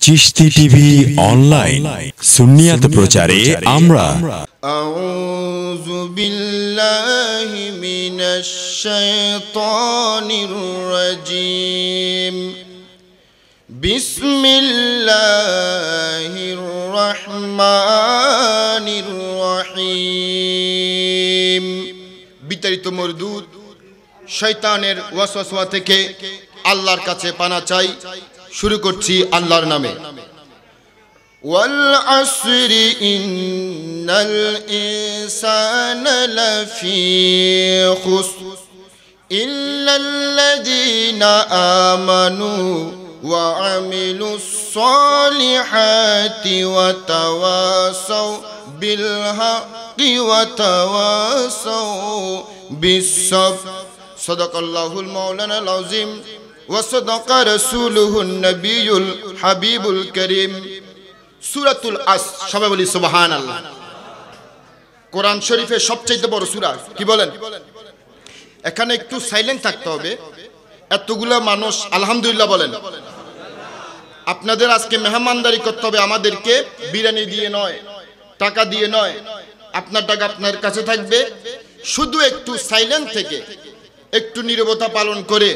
Chishti TV online সুন্নিয়াত প্রচারে আমরা আউযু বিল্লাহি মিনাশ শাইতানির রাজীম বিসমিল্লাহির রহমানির রহিম। বিতাড়িত মরদুদ শয়তানের ওয়াসওয়াসা থেকে আল্লাহর কাছে পানা চাই। শুরু করছি আল্লাহর নামে। ওয়াল আসরি ইন্নাল ইনসানা লাফি খুসর ইল্লাল্লাযীনা আমানু ওয়া আমিলুস সালিহাতি ওয়া তাওয়াসাউ বিল হাক্কি ওয়া তাওয়াসাউ বিস সাবর। সাদাকাল্লাহুল মাওলানাল আযীম وصدق رسوله النبي الحبيب الكريم। সূরাতুল আসর, সবাই বলি সুবহানাল্লাহ। কোরআন শরীফের সবচেয়ে বড় সূরা, কি বলেন? এখানে একটু সাইলেন্ট থাকতে হবে। এতগুলো মানুষ আলহামদুলিল্লাহ বলেন। আপনাদের আজকে মেহমানদারি করতে হবে আমাদেরকে, বিরিয়ানি দিয়ে নয়, টাকা দিয়ে নয়। আপনার টাকা আপনার কাছে থাকবে। শুধু একটু সাইলেন্ট থেকে একটু নীরবতা পালন করে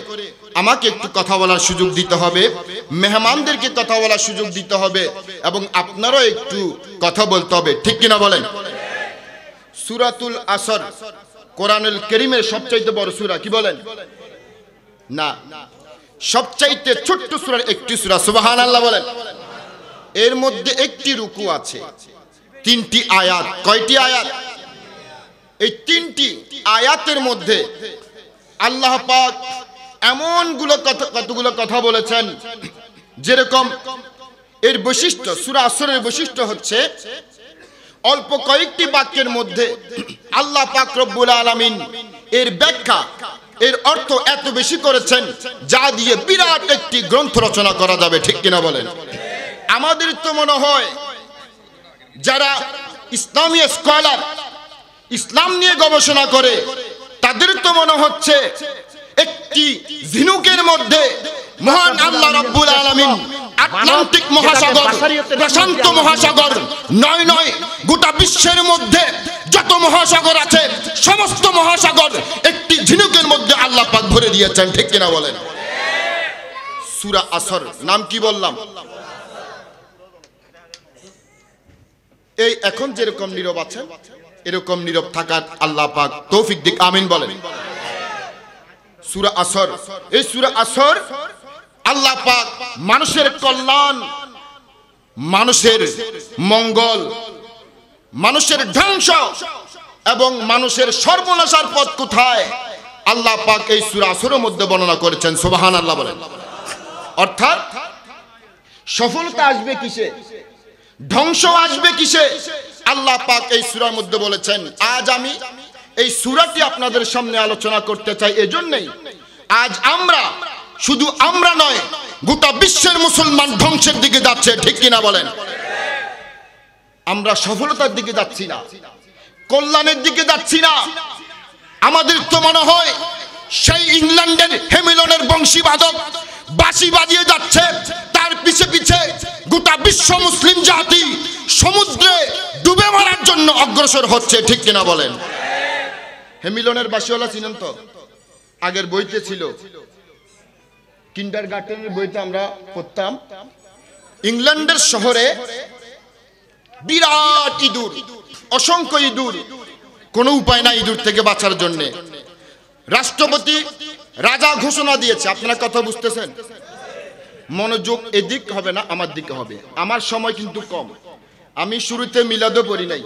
আমাকে একটু কথা বলার সুযোগ দিতে হবে, মেহমানদেরকে কথা বলার সুযোগ দিতে হবে, এবং আপনারাও একটু কথা বলতে হবে, ঠিক কিনা বলেন? সূরাতুল আসর কোরআনুল কারীমের সবচাইতে বড় সূরা, কি বলেন? না, সবচাইতে ছোট্ট সূরার একটি সূরা, সুবহানাল্লাহ বলেন। এর মধ্যে একটি রুকু আছে, তিনটি আয়াত। কয়টি আয়াত? এই তিনটি আয়াতের মধ্যে আল্লাহ পাক কতগুলো কথা বলেছেন। যেরকম এর বৈশিষ্ট্য, সূরা আসরের বৈশিষ্ট্য হচ্ছে অল্প কয়েকটি বাক্যের মধ্যে আল্লাহ পাক রব্বুল আলামিন এর ব্যাখ্যা, এর অর্থ এত বেশি করেছেন যা দিয়ে বিরাট একটি গ্রন্থ রচনা করা যাবে, ঠিক কিনা বলেন? আমাদের তো মনে হয় যারা ইসলামী স্কলার, ইসলাম নিয়ে গবেষণা করে, তাদের তো মনে হচ্ছে একটি ঝিনুকের মধ্যে মহান আল্লাহ রাব্বুল আলামিন আটলান্টিক মহাসাগর, প্রশান্ত মহাসাগর নয় নয়, গোটা বিশ্বের মধ্যে যত মহাসাগর আছে সমস্ত মহাসাগর একটি ঝিনুকের মধ্যে আল্লাহ পাক ভরে দিয়েছেন, ঠিক কিনা বলেন? সূরা আসর নাম কি বললাম? এই এখন যেরকম নীরব আছেন এরকম নীরব থাকার আল্লাহ পাক তৌফিক দিক, আমিন বলেন। সূরা আসর, এই সূরা আসর আল্লাহ পাক মানুষের কল্যাণ, মানুষের মঙ্গল, মানুষের ধ্বংস এবং মানুষের সর্বনাশার পথ কোথায় আল্লাহ পাক এই সূরা আসরের মধ্যে বর্ণনা করেছেন, সুবহানাল্লাহ বলেন। অর্থাৎ সফলতা আসবে কিসে, ধ্বংস আসবে কিসে, আল্লাহ পাক এই সূরার মধ্যে বলেছেন। আজ আমি এই সূরাটি আপনাদের সামনে আলোচনা করতে চাই এজন্যই, আজ আমরা, শুধু আমরা নয়, গোটা বিশ্বের মুসলমান ধ্বংসের দিকে যাচ্ছে, ঠিক কিনা বলেন? আমরা সফলতার দিকে যাচ্ছি না, কল্যাণের দিকে যাচ্ছি না। আমাদের তো মনে হয় সেই ইংল্যান্ডের হেমিলনের বংশীবাদক বাঁশি বাজিয়ে যাচ্ছে, তার পিছে পিছে গোটা বিশ্ব মুসলিম জাতি সমুদ্রে ডুবে মারার জন্য অগ্রসর হচ্ছে, ঠিক কিনা বলেন? হেমিলনের বাঁশিওয়ালা চিনেন তো? আগের বইতে ছিল, কিন্ডারগার্টেনের বইতে আমরা পড়তাম। ইংল্যান্ডের শহরে বিরাট ইঁদুর, অসংখ্য ইঁদুর, কোনো উপায় নাই ইঁদুর থেকে বাঁচার জন্য। রাষ্ট্রপতি, রাজা ঘোষণা দিয়েছে। আপনারা কথা বুঝতেছেন? মনোযোগ এদিক হবে না, আমার দিকে হবে। আমার সময় কিন্তু কম, আমি শুরুতে মিলাদও পড়ি নাই,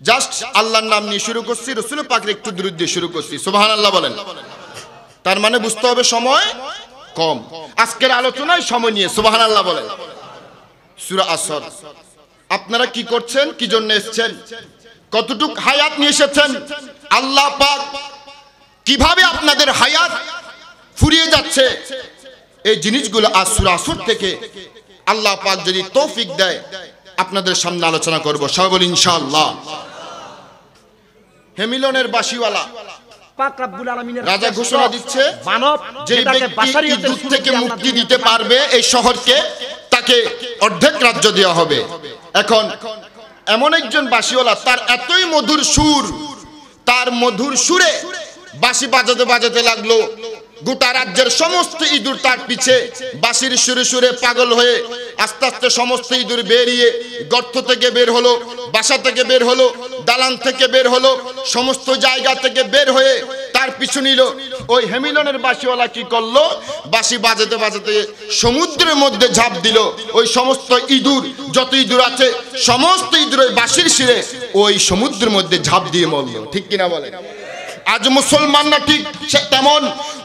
জাস্ট আল্লাহর নাম নিয়ে শুরু করছি, রাসূল পাকের একটু দুরূদ দিয়ে শুরু করছি, সুবহানাল্লাহ বলেন। তার মানে বুঝতে হবে সময় কম। আজকের আলোচনায় সময় নিয়ে সুবহানাল্লাহ বলেন। সূরা আসর, আপনারা কি করছেন, কি জন্য এসেছেন, কতটুক হায়াত নিয়ে এসেছেন, আল্লাহ পাক কিভাবে আপনাদের হায়াত ফুরিয়ে যাচ্ছে, এই জিনিসগুলো আজ সূরা আসর থেকে আল্লাহ পাক যদি তৌফিক দেয় আপনাদের সামনে আলোচনা করব, সবাই বলি ইনশাআল্লাহ। হেমিলনের বাঁশিওয়ালা পাক রব্বুল আলামিনের রাজা ঘোষণা দিচ্ছে মানব যে ব্যক্তি ইঁদুর থেকে মুক্তি দিতে পারবে এই শহরকে, তাকে অর্ধেক রাজ্য দেওয়া হবে। এখন এমন একজন বাঁশিওয়ালা, তার এতই মধুর সুর, তার মধুর সুরে বাঁশি বাজাতে বাজাতে লাগলো। গোটা রাজ্যের সমস্ত ইঁদুর তার পিছে বাঁশির সুরে সুরে পাগল হয়ে আস্তে আস্তে সমস্ত ইঁদুর বেরিয়ে গর্ত থেকে বের হলো, বাসা থেকে বের হলো, দালান থেকে বের হলো, সমস্ত জায়গা থেকে বের হয়ে তার পিছু নিল। ওই হেমিলনের বাঁশিওয়ালা কি করলো? বাঁশি বাজাতে বাজাতে সমুদ্রের মধ্যে ঝাঁপ দিল। ওই সমস্ত ইঁদুর, যত ইঁদুর আছে সমস্ত ইঁদুর ওই বাঁশির শিরে ওই সমুদ্রের মধ্যে ঝাঁপ দিয়ে মরল। ঠিক কিনা বলেন? আজ মুসলমানরা ঠিক তেমন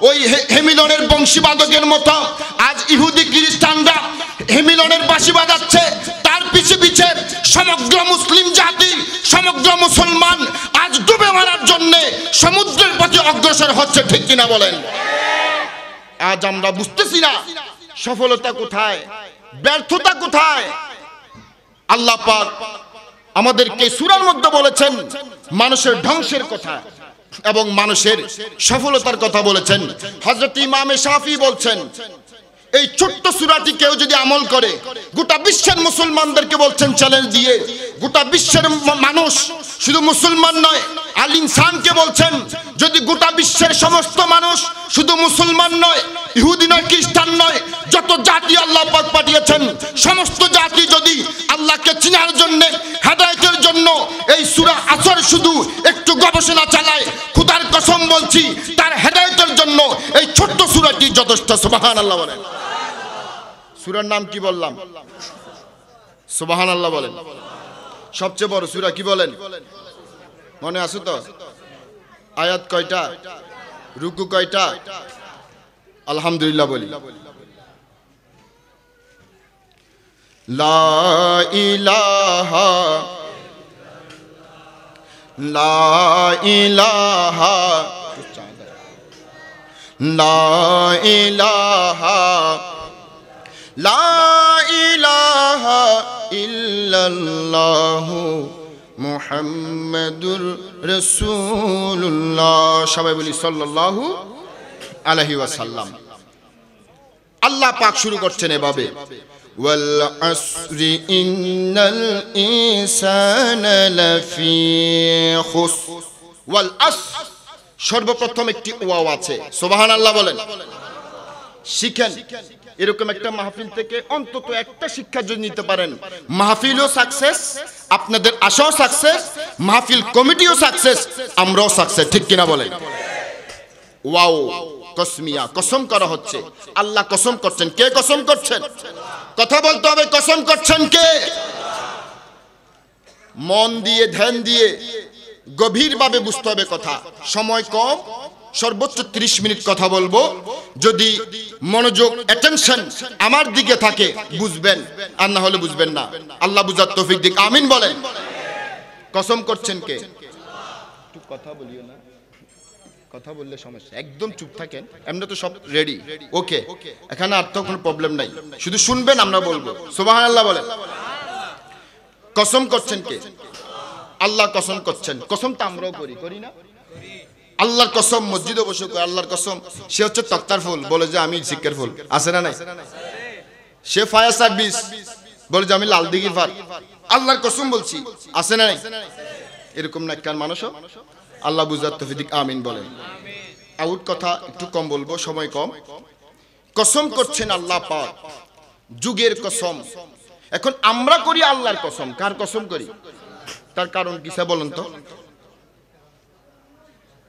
ওই হেমিলনের বংশীবাদকের মতো আজ ইহুদি খ্রিস্টানরা হেমিলনের বাঁশি বাজাচ্ছে, তার পিছে পিছে সমগ্র মুসলিম জাতি, সমগ্র মুসলমান আজ ডুবে মারার জন্য সমুদ্রের পথে অগ্রসর হচ্ছে। ঠিক কিনা বলেন? আজ আমরা বুঝতেছি না সফলতা কোথায়, ব্যর্থতা কোথায়। আল্লাহ পাক আমাদেরকে সূরার মধ্যে বলেছেন মানুষের ধ্বংসের কথা এবং মানুষের সফলতার কথা বলেছেন। হযরত ইমামে শাফি বলছেন, এই ছোট্ট সূরাটি কেউ যদি আমল করে, গোটা বিশ্বের মুসলমানদেরকে বলছেন চ্যালেঞ্জ দিয়ে, গোটা বিশ্বের মানুষ শুধু মুসলমান নয়, আল ইনসানকে বলছেন, যদি গোটা বিশ্বের সমস্ত মানুষ শুধু মুসলমান নয়, ইহুদি নয়, খ্রিস্টান নয়, যত জাতি আল্লাহ পাক পাঠিয়েছেন সমস্ত জাতি যদি আল্লাহকে চিনার জন্য, হেদায়েতের জন্য এই সূরা আসর শুধু একটু গবেষণা চালায়, খোদার কসম বলছি তার হেদায়েতের জন্য এই ছোট্ট সূরাটি যথেষ্ট। সুবহানাল্লাহ বলেন। সূরার নাম কি বললাম? সুবহানাল্লাহ বলেন। সবচেয়ে বড় সূরা কি বলেন? মনে আছে তো? আয়াত কয়টা? রুকু কয়টা? আলহামদুলিল্লাহ বলি। লা ইলাহা লা ইলাহা লা ইলাহা লা ইলাহা ইল্লাল্লাহু মুহাম্মাদুর রাসূলুল্লাহ। সবাই বলি সাল্লাল্লাহু আলাইহি ওয়াসাল্লাম। আল্লাহ পাক শুরু করছেন এভাবে, ওয়াল আসরি ইন্নাল ইনসানা লাফি খুস। ওয়াল আসর, সর্বপ্রথম একটি ওয়াও আছে। সুবহানাল্লাহ বলেন। শিখেন, এরকম একটা মাহফিল থেকে অন্তত একটা শিক্ষা যদি নিতে পারেন, মাহফিলও সাকসেস, আপনাদের আশাও সাকসেস, মাহফিল কমিটিও সাকসেস, আমরাও সাকসেস। ঠিক কিনা বলেন? ওয়াও কসমিয়া, কসম করা হচ্ছে। আল্লাহ কসম করছেন। কে কসম করছেন? কথা বলতে হবে, কসম করছেন কে? মন দিয়ে, ধ্যান দিয়ে, গভীরভাবে বুঝতে হবে কথা। সময় কম, সর্বোচ্চ 30 মিনিট কথা বলবো। যদি মনোযোগ, অ্যাটেনশন আমার দিকে থাকে বুঝবেন, আর না হলে বুঝবেন না। আল্লাহ বুঝার তৌফিক দিক। আমিন বলেন। কসম করছেন কে? একটু কথা বলিও না, কথা বললে সমস্যা। একদম চুপ থাকেন, এমনি তো সব রেডি, ওকে, এখানে আর তো কোনো প্রবলেম নাই, শুধু শুনবেন, আমরা বলবো। সুবহানাল্লাহ বলেন। কসম করছেন কে? আল্লাহ কসম করছেন। কসম তো আমরাও করি, করি না? আল্লাহর কসম মসজিদে বসে করে আল্লাহর কসম। সে হচ্ছে তক্তার ফুল, বলে যে আমি শিক্ষার ফুল, আছে না নাই? সে ফায়ার সার্ভিস, বলে যে আমি লাল দিঘির ফার, আল্লাহর কসম বলছি, আছে না নাই? এরকম না কার মানুষও। আল্লাহ বুঝার তৌফিক। আমিন বলেন। আউট কথা একটু কম বলবো, সময় কম। কসম করছেন আল্লাহ পাক, যুগের কসম। এখন আমরা করি আল্লাহর কসম। কার কসম করি? তার কারণ কি স্যার বলেন তো?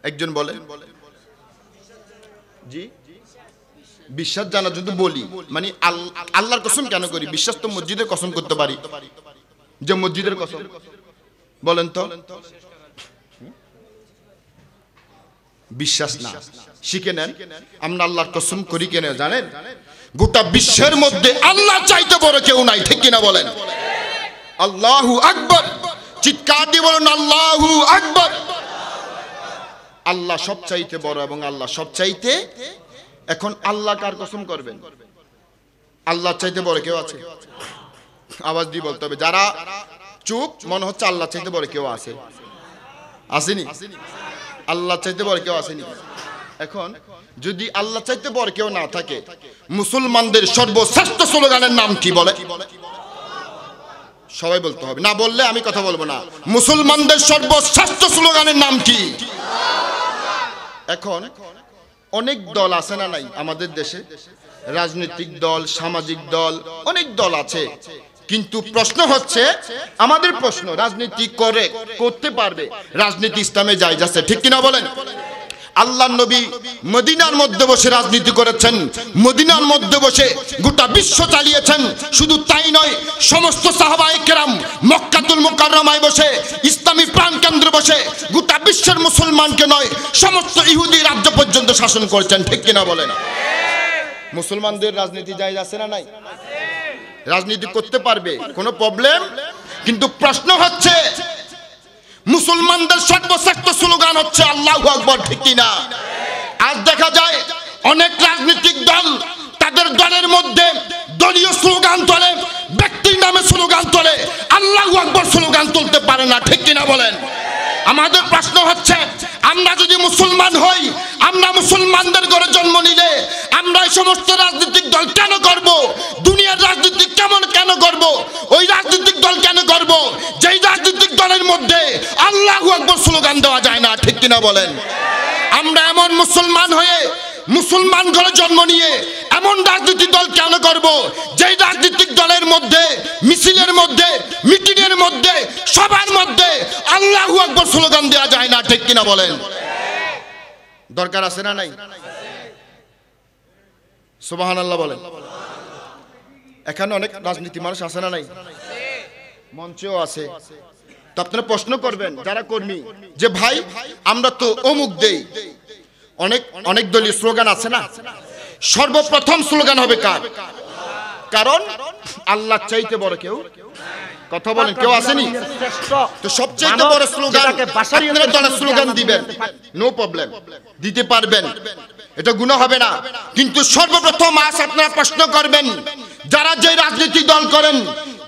একজন বলেন। জি, বিশ্বাস জানা যদি বলি, মানে আল্লাহর কসম কেন করি? বিশ্বাস তো মসজিদের কসম করতে পারি, যে মসজিদের কসম। বলেন তো? বিশ্বাস না, শিখে নেন। আমরা আল্লাহর কসম করি কেন জানেন? গোটা বিশ্বের মধ্যে আল্লাহ চাইতে বড় কেউ নাই। ঠিক কিনা বলেন? আল্লাহু আকবার। চিৎকার দিয়ে বলুন আল্লাহু আকবার। আল্লাহ সবচাইতে বড় এবং আল্লাহ সবচাইতে। এখন আল্লাহ কার কসম করবেন? আল্লাহ চাইতে বড় কেউ আছে? আওয়াজ দিয়ে বলতে হবে। যারা চুপ, মনে হচ্ছে আল্লাহ চাইতে বড় কেউ আছে। আসেনি? আল্লাহ চাইতে বড় কেউ আসেনি? এখন যদি আল্লাহ চাইতে বড় কেউ না থাকে, মুসলমানদের সর্বশ্রেষ্ঠ স্লোগানের নাম কি বলে? সবাই বলতে হবে, না বললে আমি কথা বলবো না। মুসলমানদের সর্বশ্রেষ্ঠ স্লোগানের নাম কি? এখন অনেক দল আছে না নাই আমাদের দেশে, রাজনৈতিক দল, সামাজিক দল, অনেক দল আছে। কিন্তু প্রশ্ন হচ্ছে, আমাদের প্রশ্ন, রাজনীতি করতে পারবে, রাজনীতি ইসলামে জায়েজ আছে, ঠিক কিনা বলেন? আল্লাহর নবী মদিনার মধ্যে বসে রাজনীতি করেছেন, মদিনার মধ্যে বসে গোটা বিশ্ব চালিয়েছেন। শুধু তাই নয়, সমস্ত সাহাবায়ে কেরাম মক্কাতুল মুকাররমায় বসে, ইসলামী প্রাণকেন্দ্রে বসে গোটা বিশ্বের মুসলমানকে নয়, সমস্ত ইহুদি রাজ্য পর্যন্ত শাসন করেছেন, ঠিক কিনা বলেন? মুসলমানদের রাজনীতি জায়েজ আছে না নাই? রাজনীতি করতে পারবে, কোনো প্রবলেম। কিন্তু প্রশ্ন হচ্ছে, মুসলমানদের সর্বশ্রেষ্ঠ স্লোগান হচ্ছে আল্লাহু আকবার, ঠিক কিনা? আজ দেখা যায় অনেক রাজনৈতিক দল তাদের দলের মধ্যে দলীয় স্লোগান তোলে, ব্যক্তির নামে স্লোগান তোলে, আল্লাহু আকবার স্লোগান তুলতে পারে না, ঠিক কিনা বলেন? আমাদের প্রশ্ন হচ্ছে, আমরা যদি মুসলমান হই, আমরা মুসলমানদের ঘরে জন্ম নিলে আমরা এই সমস্ত রাজনৈতিক দল কেন করব? দুনিয়ার রাজনীতি কেন করব? ওই রাজনৈতিক দল কেন করব যেই রাজনৈতিক দলের মধ্যে আল্লাহু আকবার স্লোগান দেওয়া যায় না, ঠিক কিনা বলেন? আমরা এমন মুসলমান হয়ে, মুসলমান ঘরে জন্ম নিয়ে এমন রাজনৈতিক দল কেন করব যেই রাজনৈতিক দলের মধ্যে, মিছিলের মধ্যে, মিটিংয়ের মধ্যে, সবার মধ্যে আল্লাহু আকবার স্লোগান দেওয়া যায় না, ঠিক কিনা বলেন? দরকার আছে না নাই? সুবহানাল্লাহ বলেন। এখানে অনেক রাজনীতি মানুষ আছে না নাই? মঞ্চেও আছে। তো আপনারা প্রশ্ন করবেন যারা কর্মী, যে ভাই আমরা তো অমুক দেই, অনেক দলীয় স্লোগান আছে না? সর্বপ্রথম স্লোগান হবে কার? কারণ আল্লাহ চাইতে বড় কেউ, কথা বলেন, কেউ আসেনি? তো সবচেয়ে বড় স্লোগান আপনারা দলের স্লোগান দিবেন, নো প্রবলেম, দিতে পারবেন, এটা গুনাহ হবে না। কিন্তু সর্বপ্রথম আজ আপনারা প্রশ্ন করবেন, যারা যে রাজনীতি দল করেন,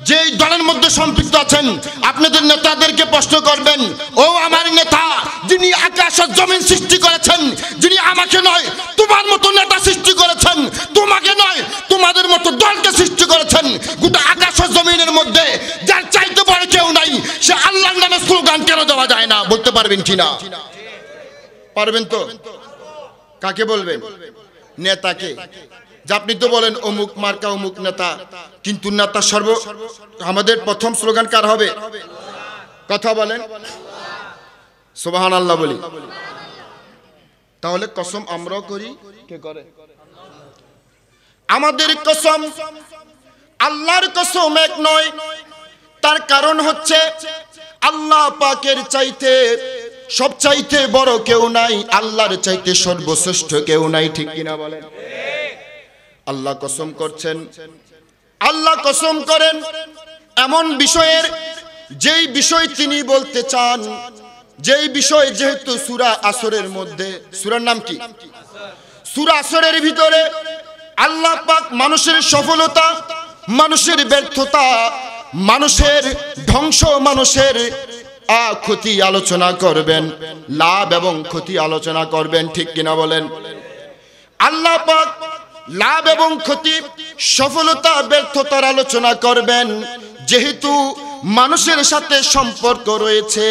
যে দলের মধ্যে সম্পৃক্ত আছেন, আপনাদের নেতাদেরকে প্রশ্ন করবেন, ও আমার নেতা, যিনি আকাশ ও জমিন সৃষ্টি করেছেন, যিনি আমাকে নয় তোমার মতো নেতা সৃষ্টি করেছেন, তোমাকে নয় তোমাদের মতো দলকে সৃষ্টি করেছেন, গোটা আকাশ ও জমিনের মধ্যে যার চাইতে বড় কেউ নাই, সে আল্লাহর নামে স্লোগান কেন দেওয়া যায় না? বলতে পারবেন কিনা? পারবেন তো? কাকে বলবেন? নেতাকে। যে আপনি তো বলেন অমুক মার্কা অমুক নেতা, কিন্তু নেতা আমাদের প্রথম স্লোগান কার হবে? কথা বলেন, সুবহানাল্লাহ বলি। তাহলে কসম আমরাও করি, কে করে? আমাদের কসম আল্লাহর কসম এক নয়। তার কারণ হচ্ছে আল্লাহ পাকের চাইতে সবচাইতে বড় কেউ নাই, আল্লাহর চাইতে সর্বশ্রেষ্ঠ কেউ নাই, ঠিক কিনা বলেন? আল্লাহ কসম করছেন, আল্লাহ কসম করেন এমন বিষয়ের যেই বিষয় তিনি বলতে চান, যেই বিষয়, যেহেতু সূরা আসরের মধ্যে, সূরার নাম কি? সূরা আসরের ভিতরে আল্লাহ পাক মানুষের সফলতা, মানুষের ব্যর্থতা, মানুষের ধ্বংস, মানুষের ক্ষতি আলোচনা করবেন, লাভ এবং ক্ষতি আলোচনা করবেন, ঠিক কিনা বলেন? আল্লাহ পাক লাভ এবং ক্ষতি, সফলতা ব্যর্থতার আলোচনা করবেন। যেহেতু মানুষের সাথে সম্পর্ক রয়েছে,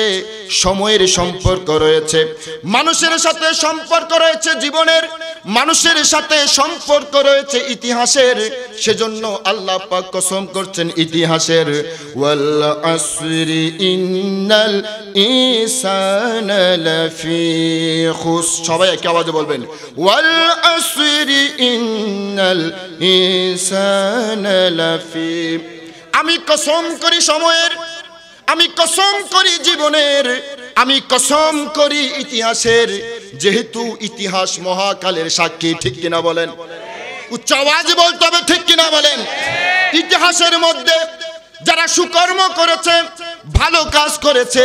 সময়ের সম্পর্ক রয়েছে, মানুষের সাথে সম্পর্ক রয়েছে জীবনের, মানুষের সাথে সম্পর্ক রয়েছে ইতিহাসের, সেজন্য আল্লাহ পাক কসম করছেন ইতিহাসের। ওয়াল আসরি ইন্নাল ইনসানা লাফি খুস। সবাই এক আওয়াজে বলবেন, ওয়াল আসরি ইন্নাল ইনসানা লাফি। আমি কসম করি সময়ের, আমি কসম করি জীবনের, আমি কসম করি ইতিহাসের, যেহেতু ইতিহাস মহাকালের সাক্ষী, ঠিক কিনা বলেন? উচ্চ আওয়াজে বলতে হবে, ঠিক কিনা বলেন? ইতিহাসের মধ্যে যারা সুকর্ম করেছে, ভালো কাজ করেছে,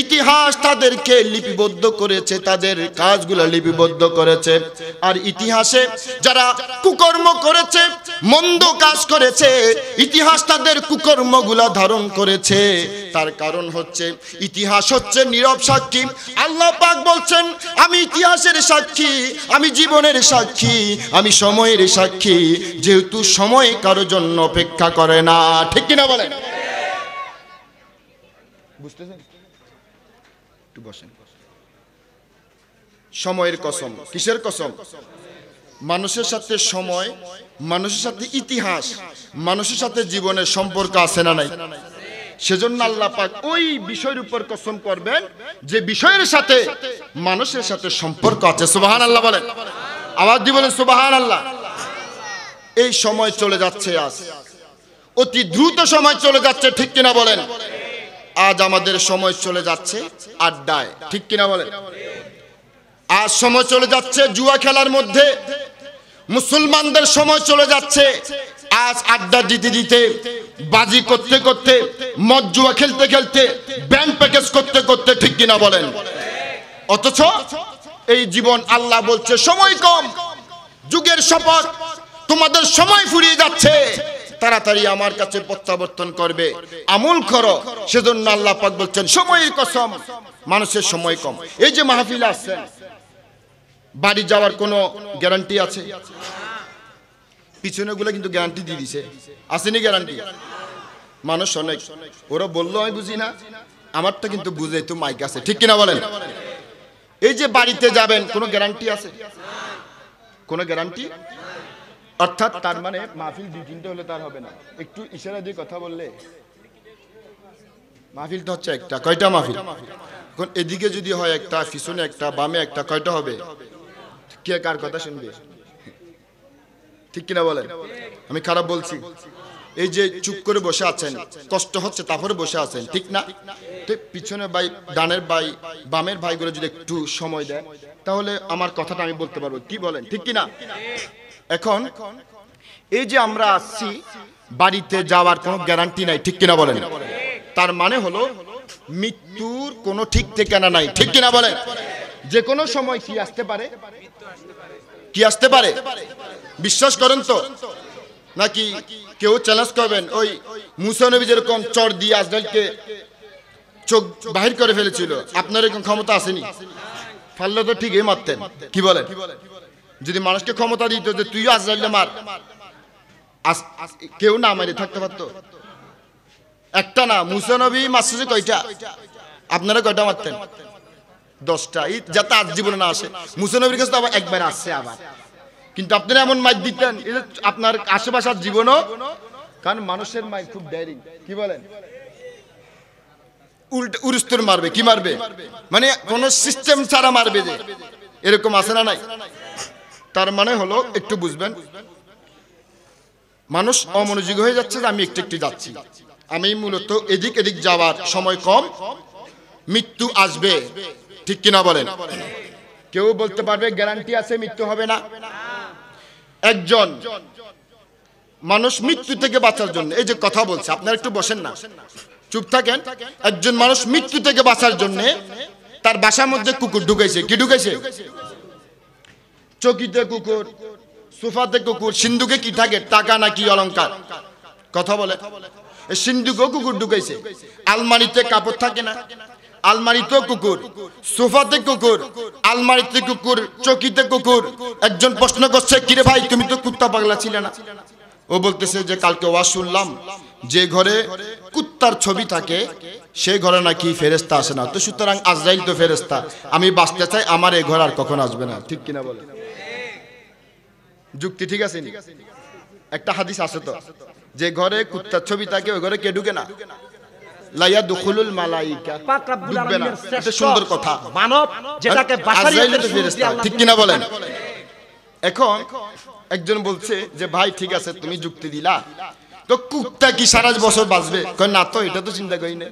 ইতিহাস তাদেরকে লিপিবদ্ধ করেছে, তাদের কাজগুলো লিপিবদ্ধ করেছে। আর ইতিহাসে যারা কুকর্ম করেছে, মন্দ কাজ করেছে, ইতিহাস তাদের কুকর্মগুলো ধারণ করেছে। তার কারণ হচ্ছে ইতিহাস হচ্ছে নীরব সাক্ষী। আল্লাহ পাক বলছেন, আমি ইতিহাসের সাক্ষী, আমি জীবনের সাক্ষী, আমি সময়ের সাক্ষী, যেহেতু সময় কারোর জন্য অপেক্ষা করে না। ঠিক কিনা বলেন? বুঝতেছেন? একটু বসেন। সময়ের কসম। কিসের কসম? মানুষের সাথে সময়, মানুষের সাথে ইতিহাস, মানুষের সাথে জীবনের সম্পর্ক আছে না নাই? সেজন্য আল্লাহ পাক ওই বিষয়ের উপর কসম করবেন যে বিষয়ের সাথে মানুষের সাথে সম্পর্ক আছে। সুবহানাল্লাহ বলেন, আওয়াজ দিয়ে বলেন সুবহানাল্লাহ। এই সময় চলে যাচ্ছে, আজ অতি দ্রুত সময় চলে যাচ্ছে। ঠিক কিনা বলেন? আজ আমাদের সময় চলে যাচ্ছে আড্ডায়। ঠিক কিনা বলেন? আজ সময় চলে যাচ্ছে জুয়া খেলার মধ্যে। মুসলমানদের সময় চলে যাচ্ছে আজ আড্ডা দিতে দিতে, বাজি করতে করতে, মদ জুয়া খেলতে খেলতে, ব্যান্ড প্যাকেজ করতে করতে। ঠিক কিনা বলেন? অথচ এই জীবন আল্লাহ বলছে সময় কম, যুগের শপথ, তোমাদের সময় ফুরিয়ে যাচ্ছে, তাড়াতাড়ি আমার কাছে প্রত্যাবর্তন করবে, আমল করো। সেজন্য আল্লাহ পাক বলছেন সময়ের কসম, মানুষের সময় কম। এই যে মাহফিল আসছেন, বাড়ি যাওয়ার কোনো গ্যারান্টি আছে? পিছনে গুলো কিন্তু গ্যারান্টি দিয়ে দিছে, আসেনি গ্যারান্টি? মানুষ অনেক, ওরা বললো আমি বুঝি না, আমারটা কিন্তু বুঝে তো মাইক আছে। ঠিক কিনা বলেন? এই যে বাড়িতে যাবেন, কোনো গ্যারান্টি আছে? কোনো গ্যারান্টি? অর্থাৎ তার মানে মাহফিল 2-3টে হলে তার হবে না, একটু ইশারা দিয়ে কথা বললে। মাহফিল তো হচ্ছে একটা, কয়টা মাহফিল? এখন এদিকে যদি হয় একটা, পিছনে একটা, বামে একটা, কয়টা হবে? কে কার কথা শুনবে? ঠিক কিনা বলেন? আমি খারাপ বলছি? এই যে চুপ করে বসে আছেন, কষ্ট হচ্ছে, তারপরে বসে আছেন, ঠিক না? পিছনে ভাই, ডানের ভাই, বামের ভাইগুলো যদি একটু সময় দেয়, তাহলে আমার কথাটা আমি বলতে পারবো। কি বলেন? ঠিক কিনা? এখন এই যে আমরা আসছি, বাড়িতে যাওয়ার কোনো গ্যারান্টি নাই। ঠিক কিনা বলেন? তার মানে হলো মৃত্যুর কোনো ঠিক ঠিকানা নাই। ঠিক কিনা বলেন? যে কোনো সময় কি আসতে পারে? কি আসতে পারে? বিশ্বাস করেন তো? নাকি কেউ চ্যালেঞ্জ করবেন? ওই মুসা নবী যেরকম চর দিয়ে আজরাইলকে চোখ বাহির করে ফেলেছিল, আপনার এরকম ক্ষমতা আসেনি? ফাললে তো ঠিকই মারতেন। কি বলেন? যদি মানুষকে ক্ষমতা দিত যে তুইও আজরাইলকে মার, কেউ না মারি থাকতে পারতো? একটা না, মুসা নবী মারছে কয়টা? আপনারা কয়টা মারতেন? 10টা। যাতে আজ জীবনে না আসে। মুসা নবীর কাছে তো আবার একবার আসছে আবার, কিন্তু আপনারা এমন মাইর দিতেন আপনার আশেপাশের জীবনও। কারণ মানুষের মাইর খুব ডেয়ারিং। কি বলেন? উল্টো উরুস্তর মারবে। কি মারবে? মানে কোন সিস্টেম ছাড়া মারবে, যে এরকম আছে না নাই? তার মানে হলো একটু বুঝবেন, মানুষ অমনোযোগী হয়ে যাচ্ছে যে আমি একটু একটু যাচ্ছি। আমি মূলত এদিক এদিক যাওয়ার সময় কম, মৃত্যু আসবে। ঠিক কিনা বলেন? কেউ বলতে পারবে গ্যারান্টি আছে মৃত্যু হবে না? একজন মানুষ মৃত্যু থেকে বাঁচার জন্য, এই যে কথা বলছে, আপনারা একটু বসেন না, চুপ থাকেন। একজন মানুষ মৃত্যু থেকে বাঁচার জন্য তার বাসার মধ্যে কুকুর ঢুকাইছে। কি ঢুকাইছে? চকিতে কুকুর, সোফাতে কুকুর। সিন্ধুকে কি থাকে? টাকা নাকি অলংকার? কথা বলে। সিন্ধুকেও কুকুর ঢুকাইছে। আলমারিতে কাপড় থাকে না? আলমারিতেও কুকুর, সোফাতে কুকুর, আলমারিতে কুকুর, চকিতে কুকুর। একজন প্রশ্ন করছে, কিরে ভাই তুমি তো কুত্তা পাগলা ছিলে না? ও বলতেছে যে কালকে ওয়াজ শুনলাম যে ঘরে কুত্তার ছবি থাকে সেই ঘরে নাকি ফেরেশতা আসে না। তো সুতরাং আজরাইল তো ফেরেশতা, আমি বাঁচতে চাই, আমার এই ঘর আর কখন আসবে না। ঠিক কিনা বলে? যুক্তি ঠিক আছে? একটা হাদিস আছে তো, যে ঘরে কুত্তার ছবি থাকে ওই ঘরে কে ঢুকে না? লাইয়া দুখুলুল মালাইকা, ঢুকবে না। এটা সুন্দর কথা। মানব যেটাকে আজরাইল তো ফেরেশতা। ঠিক কিনা বলেন? এখন একজন বলছে যে ভাই ঠিক আছে তুমি যুক্তি দিলা, তো কুত্তা কি সারা বছর বাঁচবে? কই না তো, এটা তো চিন্তা করি না।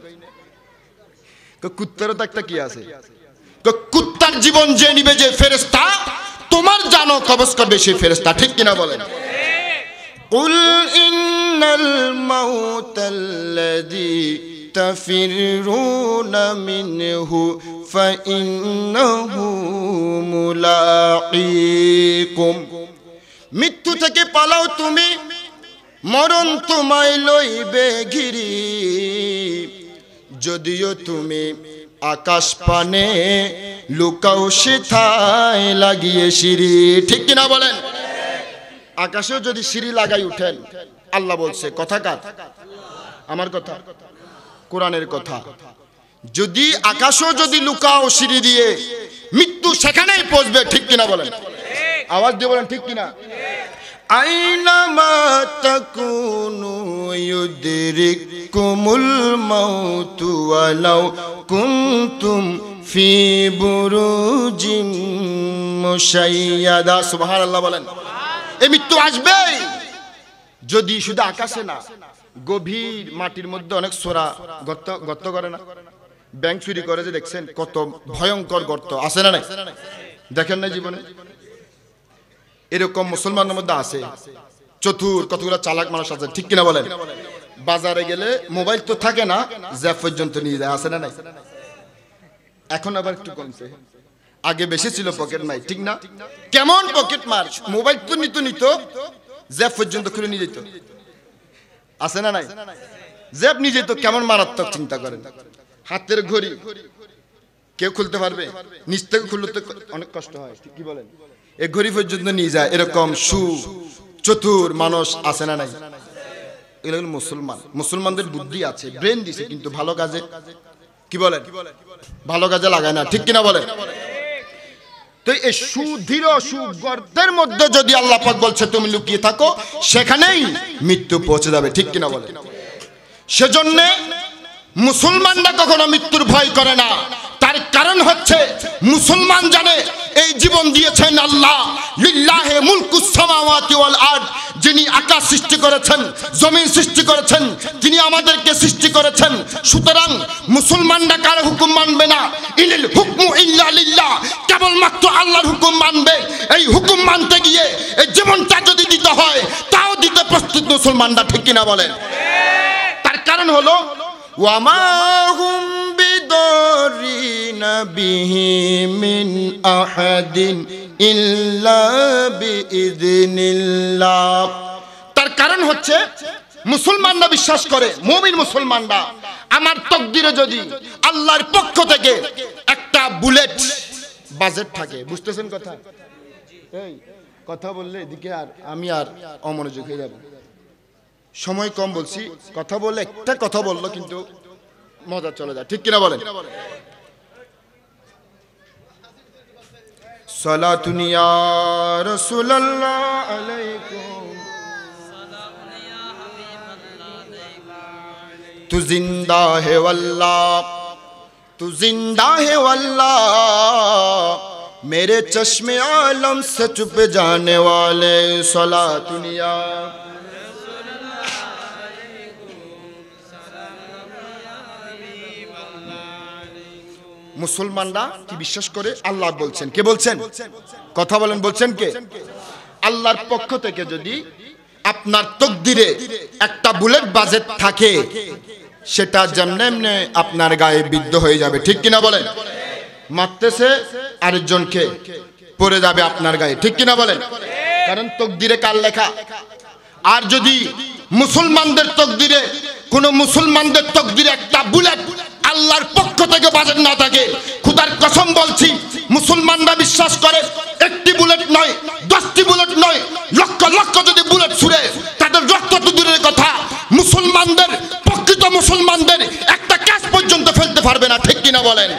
কুত্তারও তো একটা কি আছে? কুত্তার জীবন যে নিবে যে ফেরেশতা, তোমার জানো কবজ করবে সেই ফেরেশতা। ঠিক কিনা বলেন? কুল ইন্নাল মাউতাল্লাযী تفرون منه فإنه ملاقيكم মৃত্যু থেকে পালাও তুমি মরণ তোমায় লইবে ঘিরি যদিও তুমি আকাশ পানে লুকাও সেথায় লাগিয়ে সিঁড়ি ঠিক কিনা বলেন আকাশেও যদি সিঁড়ি লাগাই উঠেন আল্লাহ বলছে কথা কার আমার কথা কোরআনের কথা যদি আকাশও যদি লুকাও সিঁড়ি দিয়ে মৃত্যু সেখানেই পৌঁছবে ঠিক কিনা বলেন আওয়াজ দিয়ে বলেন ঠিক কিনা আইনামা তাকুনু ইউদরিকুমুল মাউতু ওয়ালাউ কুনতুম ফি বুরুজিম মুশাইয়াদা সুবহানাল্লাহ বলেন এই মৃত্যু আসবেই যদি শুধু আকাশে না গভীর মাটির মধ্যে অনেক সোরা গর্ত করে না ব্যাংক চুরি করে যে দেখছেন কত ভয়ঙ্কর গর্ত আছে না নাই দেখেন না জীবনে এরকম মুসলমানের মধ্যে আছে চতুর কতগুলো চালাক মানুষ আছে ঠিক কিনা বলেন বাজারে গেলে মোবাইল তো থাকে না জ্যাব পর্যন্ত নিয়ে যায় আছে না নাই এখন আবার একটু কমছে আগে বেশি ছিল পকেট মার ঠিক না কেমন পকেট মার মোবাইল তো নিত জ্যাব পর্যন্ত খুলে নিয়ে যেত আছে না নাই জ্যাব নিয়ে যেত কেমন মারাত্মক চিন্তা করেন হাতের ঘড়ি কেউ খুলতে পারবে নিচ থেকে খুলতে অনেক কষ্ট হয় কি বলেন এই ঘড়ি পর্যন্ত নিয়ে যায় এরকম চতুর মানুষ আছে না নাই এগুলো মুসলমানদের বুদ্ধি আছে ব্রেন দিছে কিন্তু ভালো কাজে কি বলেন ভালো কাজে লাগায় না ঠিক কিনা বলেন তো এই সুদৃঢ় সুগর্তের মধ্যে যদি আল্লাহ পাক বলছে তুমি লুকিয়ে থাকো সেখানেই মৃত্যু পৌঁছে যাবে ঠিক কিনা বলেন সেজন্য মুসলমানরা কখনো মৃত্যুর ভয় করে না তার কারণ হচ্ছে মুসলমান জানে এই জীবন দিয়েছেন আল্লাহ লিল্লাহি মুলকুস সামাওয়াতি ওয়াল আরদ যিনি আকাশ সৃষ্টি করেছেন জমিন সৃষ্টি করেছেন তিনি আমাদেরকে সৃষ্টি করেছেন সুতরাং মুসলমানরা কার হুকুম মানবে না ইনিল হুকমু ইল্লা লিল্লাহ কেবলমাত্র আল্লাহর হুকুম মানবে এই হুকুম মানতে গিয়ে এই জীবনটা যদি দিতে হয় তাও দিতে প্রস্তুত মুসলমানরা ঠিক কিনা বলেন তার কারণ হলো ওয়ামা হুম বিদরিনা বিহি মিন আহাদিন ইল্লা বিইذনিল্লাহ তার কারণ হচ্ছে মুসলমানরা বিশ্বাস করে মুমিন মুসলমানরা আমার তকদিরে যদি আল্লাহর পক্ষ থেকে একটা বুলেট বাজেট থাকে বুঝতেছেন কথা এই কথা বললে এদিকে আর আমি আর অমনোযোগ হয়ে যাব সময় কম বলছি কথা বললে একটা কথা বললো কিন্তু মজা চলে যায় ঠিক কিনা বলেন সালাতুন ইয়া রাসূলুল্লাহ আলাইকুম তু জিন্দা হে ওয়াল্লাহ তু জিন্দা হে ওয়াল্লাহ मेरे चश्मे आलम से छुप जाने वाले सलातुन या মুসলমানরা কি বিশ্বাস করে আল্লাহ বলছেন কে বলছেন কথা বলেন বলছেন কে আল্লাহর পক্ষ থেকে যদি আপনার তকদিরে একটা বুলেট বাজেট থাকে সেটা যেমনে আপনার গায়ে বিদ্ধ হয়ে যাবে ঠিক কিনা বলেন মারতেছে আরেকজনকে পড়ে যাবে আপনার গায়ে ঠিক কিনা বলেন কারণ তকদিরে কার লেখা আর যদি মুসলমানদের তকদিরে কোন মুসলমানদের তকদিরে একটা বুলেট আল্লাহর পক্ষ থেকে বাজেট না থাকে খোদার কসম বলছি মুসলমানরা বিশ্বাস করে একটি বুলেট নয় 10টি বুলেট নয় লক্ষ লক্ষ যদি বুলেট ছুড়ে তাদের রক্ত তো দূরের কথা মুসলমানদের প্রকৃত মুসলমানদের একটা কাজ পর্যন্ত ফেলতে পারবে না ঠিক কিনা বলেন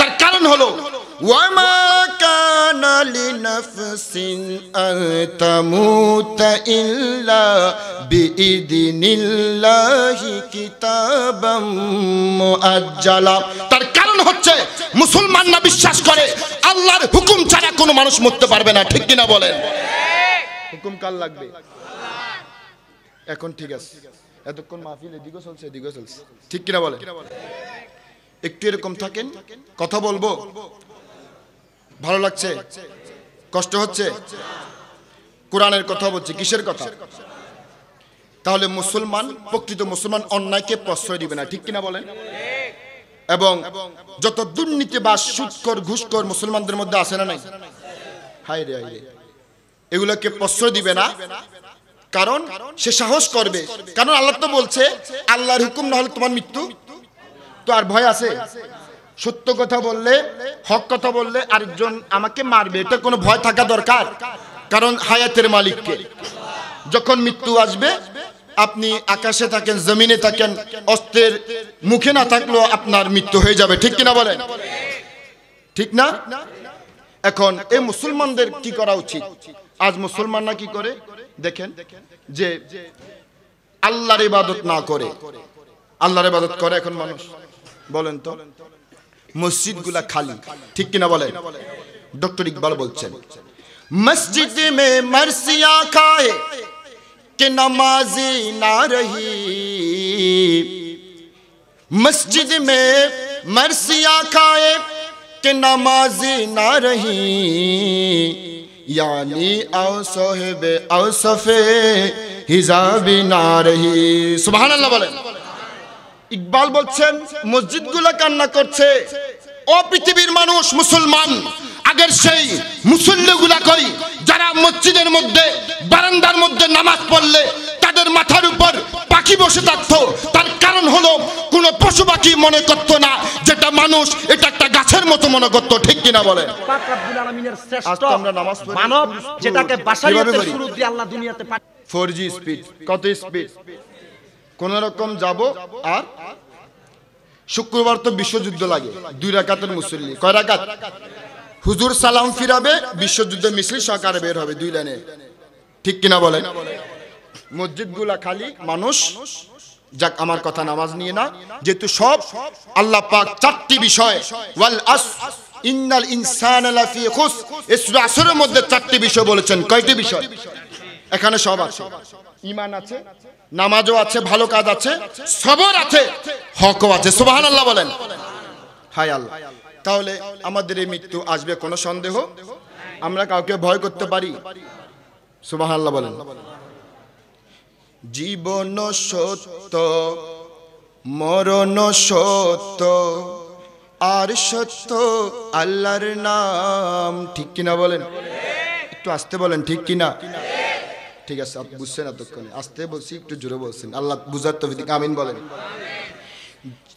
তার কারণ হলো ওয়ামা কানা লিনাফসিন আন তামুতা ইল্লা বিইذনিল্লাহি কিতাবাম মুআজ্জালা তার কারণ হচ্ছে মুসলমানরা বিশ্বাস করে আল্লাহর হুকুম ছাড়া কোনো মানুষ মরতে পারবে না ঠিক কিনা বলেন হুকুম কার লাগবে এখন ঠিক আছে এতক্ষণ মাহফিল এদিকে চলছে ঠিক কিনা বলেন একটু এরকম থাকেন কথা বলবো ভালো লাগছে কষ্ট হচ্ছে কোরআনের কথা বলছি কিসের কথা তাহলে মুসলমান, প্রকৃত মুসলমান অন্যায়কে প্রশ্রয় দিবে না, ঠিক কিনা বলেন? এবং যত দুর্নীতিবাজ, সুদখোর, ঘুষখোর মুসলমানদের মধ্যে আছে না নাই? হায় রে হায় রে, এগুলোকে প্রশ্রয় দিবে না। কারণ সে সাহস করবে, কারণ আল্লাহ তো বলছে আল্লাহর হুকুম না হলে তোমার মৃত্যু। তো আর ভয় আছে? সত্য কথা বললে, হক কথা বললে আরেকজন আমাকে মারবে, এটা কোনো ভয় থাকা দরকার? কারণ হায়াতের মালিককে। যখন মৃত্যু আসবে, আপনি আকাশে থাকেন, জমিনে থাকেন, অস্ত্রের মুখে না থাকলেও আপনার মৃত্যু হয়ে যাবে, ঠিক কিনা বলেন? ঠিক না? এখন এই মুসলমানদের কি করা উচিত? আজ মুসলমানরা কি করে দেখেন, যে আল্লাহর ইবাদত না করে, আল্লাহর ইবাদত করে এখন মানুষ, বলেন তো? মসজিদগুলা খালি, ঠিক কিনা বলেন? ডক্টর ইকবাল বলছেন, মসজিদ মে মরসিয়া খায়ে कि नमाजी ना रही, मस्जिद में मरसिया खाए कि नमाजी ना रही, यानी औसोहबे औसफे हिजाबी ना रही। सुभान अल्लाह बोलें। ইকবাল বলছেন মসজিদগুলো কান্না করছে, ও পৃথিবীর মানুষ, মুসলমান আগের সেই মুসল্লিগুলা কই, যারা মসজিদের মধ্যে বারান্দার মধ্যে নামাজ পড়লে তাদের মাথার উপর পাখি বসে থাকতো। তার কারণ হলো কোন পশু পাখি মনে করতো না যেটা মানুষ, এটা একটা গাছের মতো মনে করতো, ঠিক কিনা বলে? পাক রব্বুল আলামিনের শ্রেষ্ঠ মানব, যেটাকে বাশারিয়াতের শুরু দিয়ে আল্লাহ দুনিয়াতে পাঠিয়েছেন। 4G স্পিড, কত স্পিড? কোন রকম যাব। আর শুক্রবার তো বিশ্বযুদ্ধ লাগে, 2 রাকাতের মুসল্লি, কয় রাকাত? হুজুর সালাম ফিরাবে, বিশ্বযুদ্ধ মিছিল সহকারে বের হবে 2 লাইনে, ঠিক কিনা বলেন? মসজিদগুলা খালি, মানুষ যাক, আমার কথা নামাজ নিয়ে না, যেহেতু সব আল্লাহ পাক 4টি বিষয়, ওয়াল আসর ইন্নাল ইনসানা লাফি খুস, এই সূরা আসরের মধ্যে 4টি বিষয় বলেছেন। কয়টি বিষয়? এখানে সব আছে, ঈমান আছে, নামাজও আছে, ভালো কাজ আছে, সবর আছে, হকও আছে। সুবহানাল্লাহ বলেন। হায় আল্লাহ। তাহলে আমাদের এই মৃত্যু আসবে, কোনো সন্দেহ? আমরা কাউকে ভয় করতে পারি? সুবহানাল্লাহ বলেন। জীবন সত্য, মরণ সত্য, আর সত্য আল্লাহর নাম, ঠিক কিনা বলেন? একটু আস্তে বলেন, ঠিক কিনা? ঠিক আছে, আপনি বুঝছেন এতক্ষণে, আস্তে বলছি, একটু জোরে বলছেন, আল্লাহ বুঝার তৌফিক, আমিন বলেন।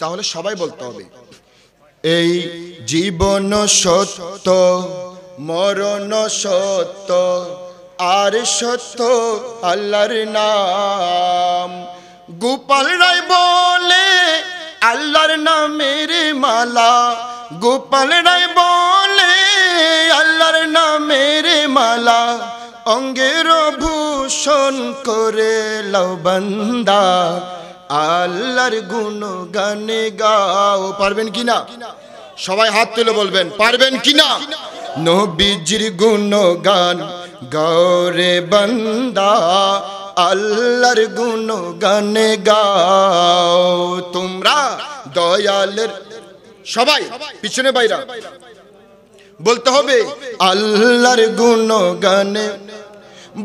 তাহলে সবাই বলতে হবে, এই জীবন সত্য, মরণ সত্য, আর সত্য আল্লাহর নাম। গোপাল রায় বলে আল্লাহর নামের মালা, গোপাল রায় বলে আল্লাহর নামের মালা, অঙ্গের ভূষণ করে লও বান্দা, আল্লাহর গুণগানে গাও। পারবেন কিনা? সবাই হাত তুলে বলবেন, পারবেন কিনা? নবীজির গুণগান গাও রে বান্দা, আল্লাহর গুণগানে গাও তোমরা দয়ালের। সবাই পিছনে বাইরা বলতে হবে, আল্লাহর গুণগানে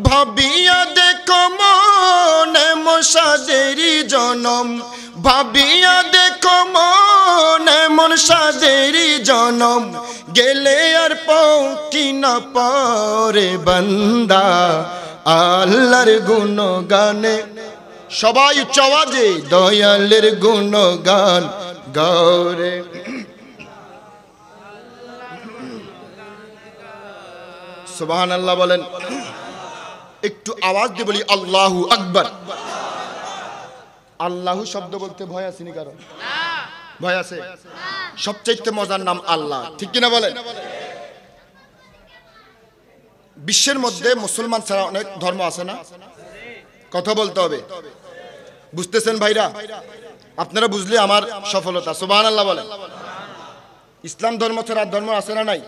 ভাবিয়া দেখো মনে মশাদেরি জনম, ভাবিয়া দেখো মনে মশাদেরি জনম, গেলে আর পৌঁছি না পারে বান্দা, আল্লাহর গুণগানে। সবাই উচ্চ আওয়াজে দয়ালের গুণগান গাও রে। সুবহানাল্লাহ বলেন। একটু আওয়াজ দিয়ে বলি, আল্লাহু আকবার। আল্লাহু শব্দ বলতে ভয় আসেনি কারণ? ভয় আছে? সবচেয়ে মজার নাম আল্লাহ, ঠিক কিনা বলেন? বিশ্বের মধ্যে মুসলমান ছাড়া অনেক ধর্ম আছে না? কথা বলতে হবে, বুঝতেছেন ভাইরা? আপনারা বুঝলে আমার সফলতা। সুবহানাল্লাহ বলেন। ইসলাম ধর্ম ছাড়া ধর্ম আছে না নাই?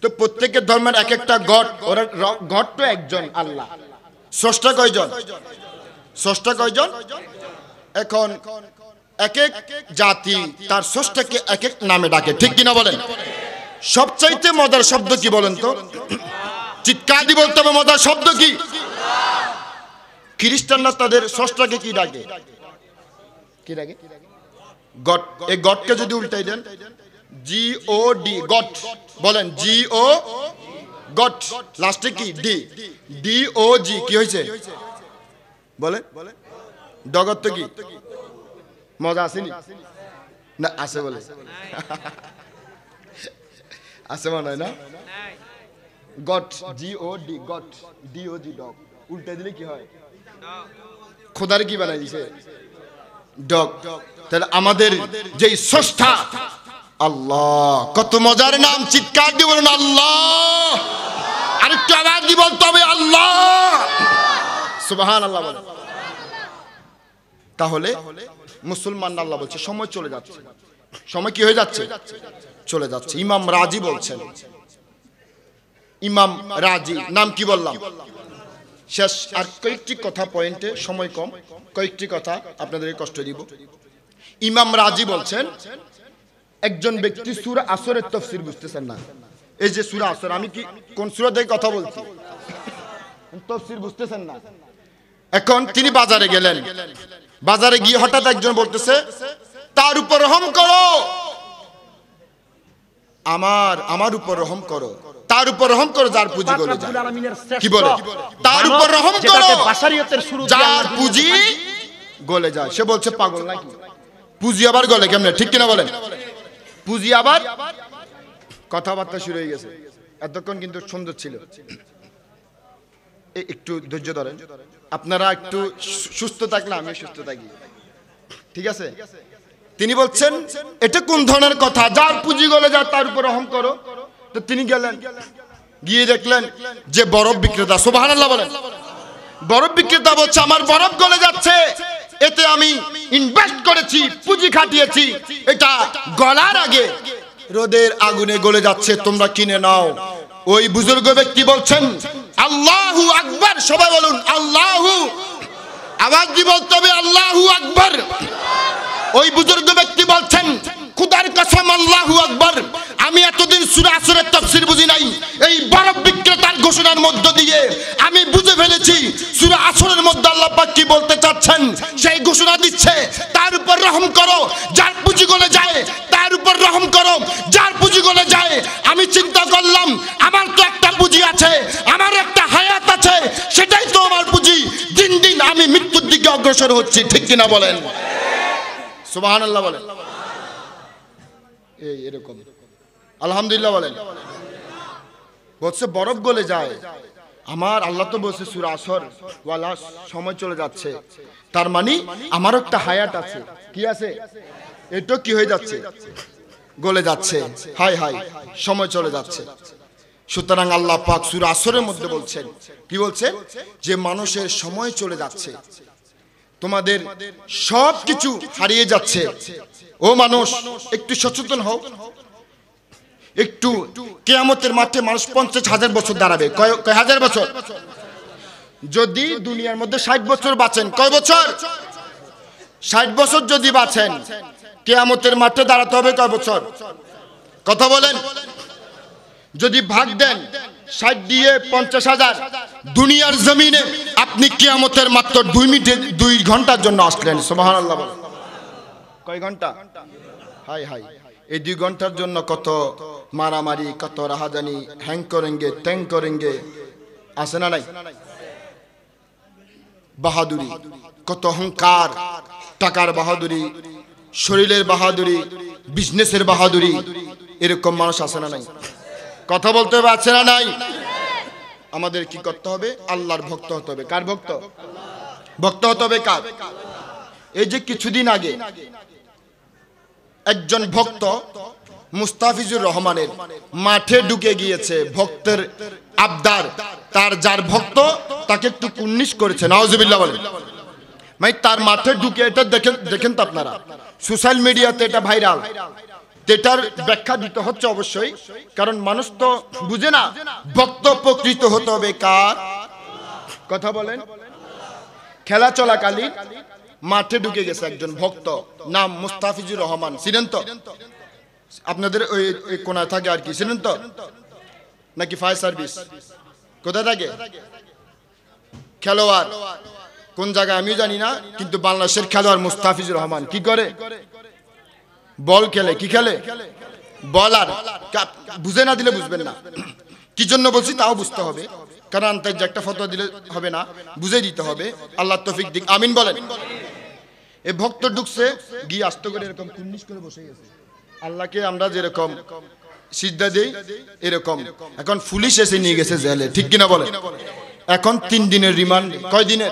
তো প্রত্যেকের ধর্মের এক একটা গড, ওরা গড তো একজন আল্লাহ। স্রষ্টা কয়জন? স্রষ্টা কয়জন? এখন এক এক জাতি তার স্রষ্টাকে এক এক নামে ডাকে, ঠিক কিনা বলেন? সবচাইতে মজার শব্দ কি বলেন তো? চিৎকার দিয়ে বলতে হবে, মজার শব্দ কি? খ্রিস্টানরা তাদের স্রষ্টাকে কি ডাকে? কি ডাকে? গড। এই গডকে যদি উল্টাই দেন, GOD, গড বলেন, GO গড, লাস্টে কি? DOG, কি হয়েছে বলেন? ডগত তো কি মজা আসেনি না? আছে বলে আছে মনে হয় না? God, GOD god, DOG dog, উল্টে দিলে কি হয়? খোদার কি বানাই দিছে? ডগ। তাহলে আমাদের যেই স্রষ্টা আল্লাহ, কত মজার নাম! চিৎকার দিয়ে বলুন আল্লাহ। আরেকটু আওয়াজ দিয়ে বলতে হবে আল্লাহ, সুবহানাল্লাহ বলেন। তাহলে মুসলমান আল্লাহ বলছে সময় চলে যাচ্ছে। সময় কি হয়ে যাচ্ছে? চলে যাচ্ছে। ইমাম রাজি বলছেন, ইমাম রাজি, নাম কি বললাম? শেষ আর কয়েকটি কথা পয়েন্টে, সময় কম, কয়েকটি কথা আপনাদের কষ্ট দিব। ইমাম রাজি বলছেন একজন ব্যক্তি সূরা আসরের তাফসীর বুঝতেছেন না। এই যে সূরা আসর, আমি কি কোন সূরা দিয়ে কথা বলছি? তাফসীর বুঝতেছেন না। এখন তিনি বাজারে গেলেন, বাজারে গিয়ে হঠাৎ একজন বলতেছে তার উপর রহম করো, আমার উপর রহম করো, তার উপর রহম করো যার পুঁজি গলে যায়। কি বলে? তার উপর রহম করো যার পুঁজি গলে যায়। সে বলছে পাগল নাকি? পুঁজি আবার গলে কেমনে? ঠিক কিনা বলেন? পুঁজি আবার, কথাবার্তা শুরু হয়ে গেছে। এতক্ষণ কিন্তু সুন্দর ছিল। একটু ধৈর্য ধরেন, আপনারা একটু সুস্থ থাকলে আমি সুস্থ থাকি, ঠিক আছে? তিনি বলছেন এটা কোন ধরনের কথা? যার পুঁজি গলে যায় তার উপর রহম করো। তো তিনি গেলেন, গিয়ে দেখলেন যে বরফ বিক্রেতা, সুবহানাল্লাহ বলেন, বরফ বিক্রেতা বলছে আমার বরফ গলে যাচ্ছে, এতে আমি ইনভেস্ট করেছি, পুঁজি খাটিয়েছি, এটা গলার আগে রোদের আগুনে গলে যাচ্ছে, তোমরা কিনে নাও। ওই বুজুর্গ ব্যক্তি বলছেন আল্লাহু আকবার। সবাই বলুন আল্লাহু, আওয়াজ দিয়ে বলতে হবে আল্লাহু আকবার। ওই বুজুর্গ ব্যক্তি বলছেন খুদার কসম আল্লাহু আকবার, আমি এতদিন সূরা আসরের তাফসীর বুঝি নাই, এই বরফ বিক্রেতার ঘোষণার মধ্য দিয়ে আমি বুঝে ফেলেছি সূরা আসরের মধ্যে আল্লাহ পাক কি বলতে চাচ্ছেন। সেই ঘোষণা দিচ্ছে তার উপর রহম করো যার পুঁজি গলে যায়, তার উপর রহম করো যার পুঁজি গলে যায়। আমি চিন্তা করলাম আমার তো একটা পুঁজি আছে, আমার একটা হায়াত আছে, সেটাই তো আমার পুঁজি। দিন দিন আমি মৃত্যুর দিকে অগ্রসর হচ্ছি, ঠিক কিনা বলেন? সুবহানাল্লাহ বলেন। এই এরকম আলহামদুলিল্লাহ বলেন। বলছে বরফ গলে যায়, আমার আল্লাহ তো বলছে সূরা আসর ওয়ালা সময় চলে যাচ্ছে, তার মানে আমার একটা হায়াত আছে। কি আছে? এটা কি হয়ে যাচ্ছে? গলে যাচ্ছে। হাই হাই, সময় চলে যাচ্ছে। সুতরাং আল্লাহ পাক সূরা আসরের মধ্যে বলছেন, কি বলছেন? যে মানুষের সময় চলে যাচ্ছে, তোমাদের সবকিছু হারিয়ে যাচ্ছে। ও মানুষ একটু সচেতন হও। একটু কিয়ামতের মাঠে মানুষ 50,000 বছর দাঁড়াবে। কয় হাজার বছর? যদি দুনিয়ার মধ্যে 60 বছর বাঁচেন, কয় বছর? 60 বছর যদি বাঁচেন, কিয়ামতের মাঠে দাঁড়াতে হবে কয় বছর? কথা বলেন। যদি ভাগ দেন 60 দিয়ে 50,000, দুনিয়ার জমিনে আপনি কিয়ামতের মাত্র 2 মিনিট 2 ঘন্টার জন্য আসলেন। সুবহানাল্লাহ বলেন। কয় ঘন্টা? হাই হাই, এই 2 ঘন্টার জন্য কত মারামারি, কত রাহাজানি, হ্যাং করেঙ্গে, ট্যাং করেঙ্গে, আছে না নাই? বাহাদুরি, কত অহংকার, টাকার বাহাদুরি, শরীরের বাহাদুরি, বিজনেসের বাহাদুরি, এরকম মানুষ আছে না নাই? কথা বলতে হবে, আছে না নাই? আমাদের কি করতে হবে? আল্লাহর ভক্ত হতে হবে। কার ভক্ত? ভক্ত হতে হবে কার? এই যে কিছুদিন আগে একজন ভক্ত মুস্তাফিজুর রহমানের মাঠে ঢুকে গিয়েছে, ভক্তের আবদার, তার যার ভক্ত তাকে একটু কুন্নিশ করেছে, নাউজুবিল্লাহ বলেন। মানে তার মাঠে ঢুকে, এটা দেখেন তো আপনারা সোশ্যাল মিডিয়াতে, এটা ভাইরাল। এটার ব্যাখ্যা দিতে হচ্ছে অবশ্যই, কারণ মানুষ তো বুঝে না ভক্ত প্রকৃত হতে হবে কার। কথা বলেন। খেলা চলাকালীন মাঠে ঢুকে গেছে একজন ভক্ত, নাম মুস্তাফিজুর রহমান। ছিলেন তো আপনাদের ওই কোনায় থাকে আর কি, ছিলেন তো নাকি ফায়ার সার্ভিস? কোথায় থাকে? খেলোয়াড়। কোন জায়গায় আমি জানি না, কিন্তু বাংলাদেশের খেলোয়াড় মুস্তাফিজুর রহমান কি করে, বল খেলে। কি খেলে? বলার। বুঝে না দিলে বুঝবেন না, কি জন্য বলছি তাও বুঝতে হবে, কারণ আন্তর্জাতিক যে একটা ফতোয়া দিলে হবে না, বুঝে দিতে হবে। আল্লাহ তৌফিক দিক, আমিন বলেন। এই ভক্ত ঢুকছে গিয়ে আস্ত করে এরকম কুন্নিশ করে বসে গেছে। আল্লাহকে আমরা যেরকম সিজদা দেই এরকম, এখন পুলিশ এসে নিয়ে গেছে জেলে, ঠিক কিনা বলেন? এখন 3 দিনের রিমান্ড। কয় দিনের?